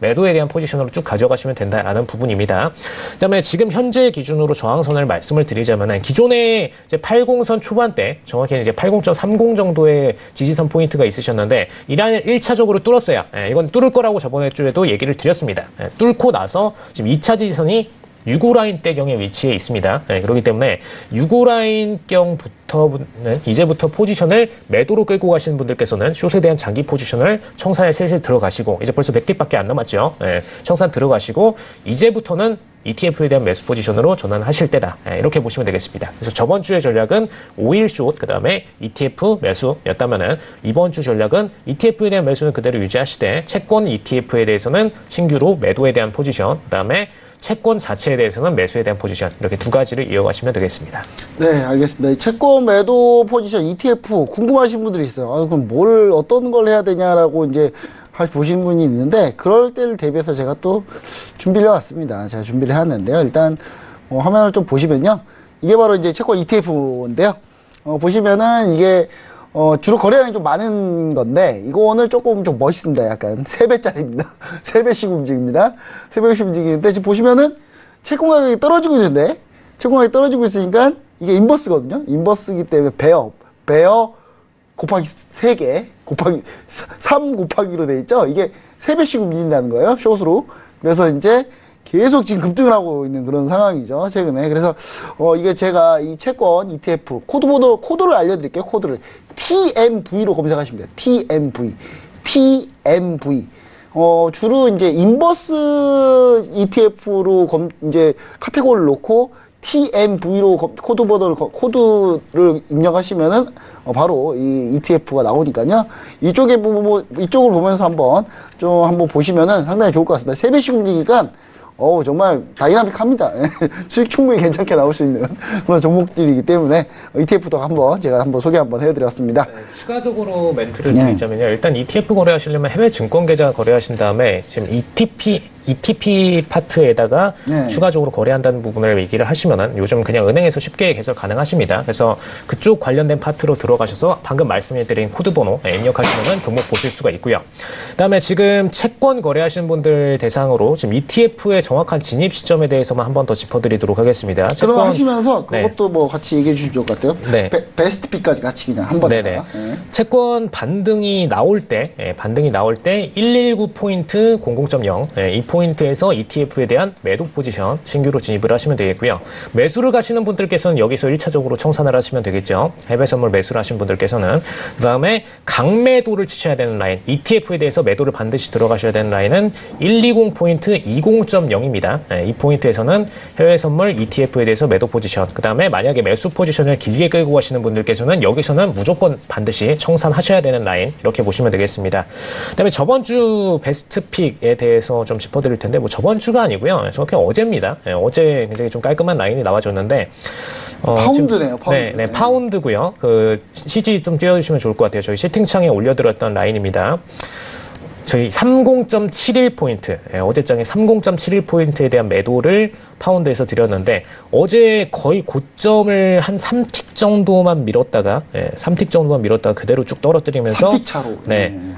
매도에 대한 포지션으로 쭉 가져가시면 된다라는 부분입니다. 그다음에 지금 현재 기준으로 저항선을 말씀을 드리자면은 기존에 이제 80선 초반대, 정확히는 이제 80.30 정도의 지지선 포인트가 있으셨는데 이란을 1차적으로 뚫었어요. 이건 뚫을 거라고 저번에 주에도 얘기를 드렸습니다. 뚫고 나서 지금 2차 지지선이 6호라인대경의 위치에 있습니다. 그렇기 때문에 6호라인경부터는 이제부터 포지션을 매도로 끌고 가시는 분들께서는 숏에 대한 장기 포지션을 청산에 슬슬 들어가시고 이제 벌써 100개밖에 안 남았죠. 청산 들어가시고 이제부터는 ETF에 대한 매수 포지션으로 전환하실 때다. 이렇게 보시면 되겠습니다. 그래서 저번 주의 전략은 오일 숏, 그 다음에 ETF 매수였다면은 이번 주 전략은 ETF에 대한 매수는 그대로 유지하시되 채권 ETF에 대해서는 신규로 매도에 대한 포지션, 그 다음에 채권 자체에 대해서는 매수에 대한 포지션 이렇게 두 가지를 이어가시면 되겠습니다. 네, 알겠습니다. 이 채권 매도 포지션 ETF 궁금하신 분들이 있어요. 그럼 어떤 걸 해야 되냐라고 이제 보시는 분이 있는데 그럴 때를 대비해서 제가 또 준비를 해왔습니다. 제가 준비를 해왔는데요. 일단 화면을 좀 보시면요. 이게 바로 이제 채권 ETF인데요. 보시면은 이게 주로 거래량이 좀 많은 건데, 이거는 조금 좀 멋있습니다. 약간 3배짜리입니다. 3배씩 움직입니다. 3배씩 움직이는데, 지금 보시면은 채권 가격이 떨어지고 있는데, 채권 가격이 떨어지고 있으니까 이게 인버스거든요. 인버스이기 때문에 베어 곱하기 3개, 곱하기 3 곱하기로 돼 있죠. 이게 3배씩 움직인다는 거예요. 숏으로. 그래서 이제 계속 지금 급등을 하고 있는 그런 상황이죠. 최근에. 그래서 이게 제가 이 채권 ETF 코드를 알려드릴게요. 코드를 TMV로 검색하시면 돼요. TMV. 주로 이제 인버스 ETF로 이제 카테고리를 놓고 TMV로 코드를 입력하시면은 바로 이 ETF가 나오니까요. 이쪽을 보면서 한번 보시면은 상당히 좋을 것 같습니다. 3배씩 움직이니까 정말 다이나믹합니다. 수익 충분히 괜찮게 나올 수 있는 그런 종목들이기 때문에 ETF도 제가 한번 소개 한번 해드렸습니다. 네, 추가적으로 멘트를 드리자면요. 일단 ETF 거래하시려면 해외 증권 계좌 거래하신 다음에 지금 ETP 파트에다가 추가적으로 거래한다는 부분을 얘기를 하시면은 요즘 그냥 은행에서 쉽게 개설 가능하십니다. 그래서 그쪽 관련된 파트로 들어가셔서 방금 말씀해드린 코드 번호 입력하시면은 종목 보실 수가 있고요. 그다음에 지금 채권 거래하시는 분들 대상으로 지금 ETF의 정확한 진입 시점에 대해서만 한 번 더 짚어드리도록 하겠습니다. 그럼 하시면서 그것도 뭐 같이 얘기해 주시면 좋을 것 같아요. 네. 베스트 픽까지 같이 그냥 한 번에. 네네. 채권 반등이 나올 때 119포인트 00.0 이 포인트에서 ETF에 대한 매도 포지션 신규로 진입을 하시면 되겠고요. 매수를 가시는 분들께서는 여기서 1차적으로 청산을 하시면 되겠죠. 해외 선물 매수를 하신 분들께서는. 그다음에 강매도를 치셔야 되는 라인, ETF에 대해서 매도를 반드시 들어가셔야 되는 라인은 120포인트 20.0입니다. 이 포인트에서는 해외 선물 ETF에 대해서 매도 포지션, 그다음에 만약에 매수 포지션을 길게 끌고 가시는 분들께서는 여기서는 무조건 반드시 청산하셔야 되는 라인, 이렇게 보시면 되겠습니다. 그다음에 저번 주 베스트 픽에 대해서 좀 짚어드릴 텐데, 뭐 저번 주가 아니고요. 정확히 어제입니다. 어제 굉장히 좀 깔끔한 라인이 나와줬는데 파운드네요. 파운드. 네, 파운드고요. 그 CG 좀 띄워주시면 좋을 것 같아요. 저희 채팅창에 올려드렸던 라인입니다. 저희 30.71포인트, 어제장에 30.71포인트에 대한 매도를 파운드에서 드렸는데, 어제 거의 고점을 한 3틱 정도만 밀었다가, 3틱 정도만 밀었다가 그대로 쭉 떨어뜨리면서, 3틱 차로.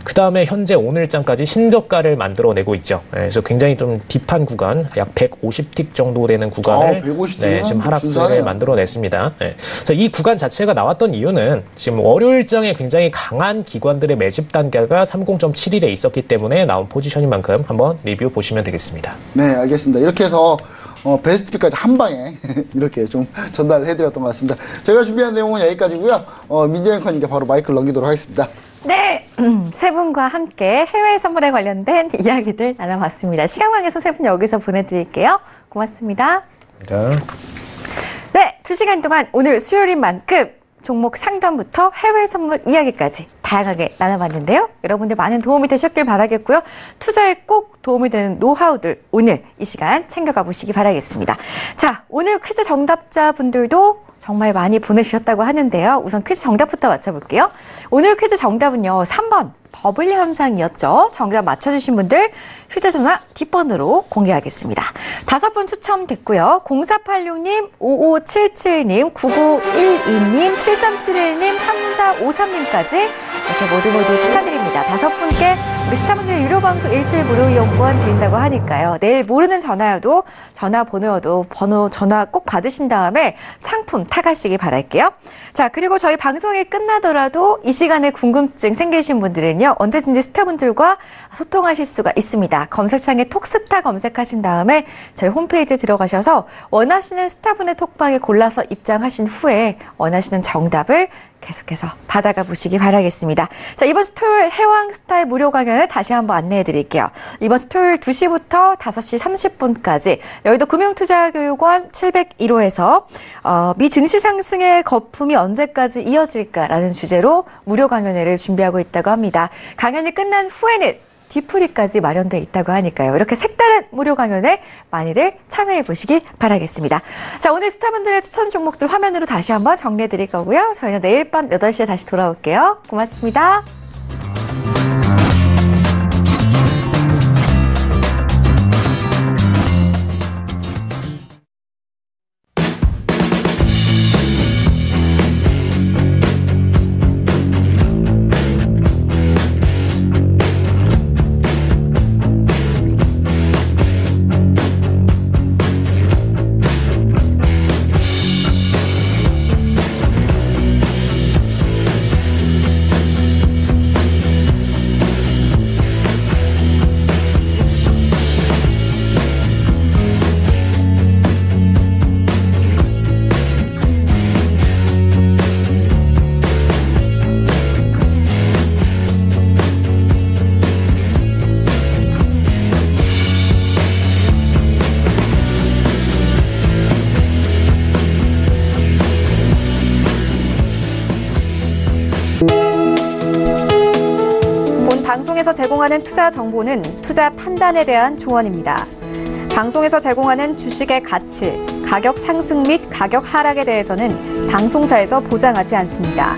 그 다음에 현재 오늘장까지 신저가를 만들어내고 있죠. 그래서 굉장히 좀 딥한 구간, 약 150틱 정도 되는 구간을 150틱 지금 하락세를 만들어냈습니다. 그래서 이 구간 자체가 나왔던 이유는 지금 월요일장에 굉장히 강한 기관들의 매집 단가가 30.71에 있었기 때문에 나온 포지션인 만큼 한번 리뷰 보시면 되겠습니다. 네, 알겠습니다. 이렇게 해서 베스트 픽까지 한 방에 이렇게 좀 전달을 해드렸던 것 같습니다. 제가 준비한 내용은 여기까지고요. 민재 앵커님께 바로 마이크를 넘기도록 하겠습니다. 네, 세 분과 함께 해외 선물에 관련된 이야기들 나눠봤습니다. 시간왕에서 세 분 여기서 보내드릴게요. 고맙습니다. 네, 2시간 동안 오늘 수요일인 만큼 종목 상담부터 해외 선물 이야기까지 다양하게 나눠봤는데요. 여러분들 많은 도움이 되셨길 바라겠고요. 투자에 꼭 도움이 되는 노하우들 오늘 이 시간 챙겨가 보시기 바라겠습니다. 자, 오늘 퀴즈 정답자분들도 정말 많이 보내주셨다고 하는데요. 우선 퀴즈 정답부터 맞춰볼게요. 오늘 퀴즈 정답은요. 3번 버블 현상이었죠. 정답 맞춰주신 분들 휴대전화 뒷번호로 공개하겠습니다. 5분 추첨됐고요. 0486님, 5577님, 9912님, 7371님, 3453님까지 이렇게 모두 축하드립니다. 5분께 우리 스타분들 유료방송 일주일 무료 이용권 드린다고 하니까요. 내일 모르는 전화여도 전화번호여도 전화 꼭 받으신 다음에 상품 타가시기 바랄게요. 자, 그리고 저희 방송이 끝나더라도 이 시간에 궁금증 생기신 분들은요. 언제든지 스타분들과 소통하실 수가 있습니다. 검색창에 톡스타 검색하신 다음에 저희 홈페이지에 들어가셔서 원하시는 스타분의 톡방에 골라서 입장하신 후에 원하시는 정답을 계속해서 받아가 보시기 바라겠습니다. 자, 이번 주 토요일 해왕스타의 무료 강연을 다시 한번 안내해 드릴게요. 이번 주 토요일 2시부터 5시 30분까지 여의도 금융투자교육원 701호에서 미 증시 상승의 거품이 언제까지 이어질까라는 주제로 무료 강연회를 준비하고 있다고 합니다. 강연이 끝난 후에는 뒤풀이까지 마련되어 있다고 하니까요. 이렇게 색다른 무료 강연에 많이들 참여해 보시기 바라겠습니다. 자, 오늘 스타분들의 추천 종목들 화면으로 다시 한번 정리해 드릴 거고요. 저희는 내일 밤 8시에 다시 돌아올게요. 고맙습니다. 방송에서 제공하는 투자 정보는 투자 판단에 대한 조언입니다. 방송에서 제공하는 주식의 가치, 가격 상승 및 가격 하락에 대해서는 방송사에서 보장하지 않습니다.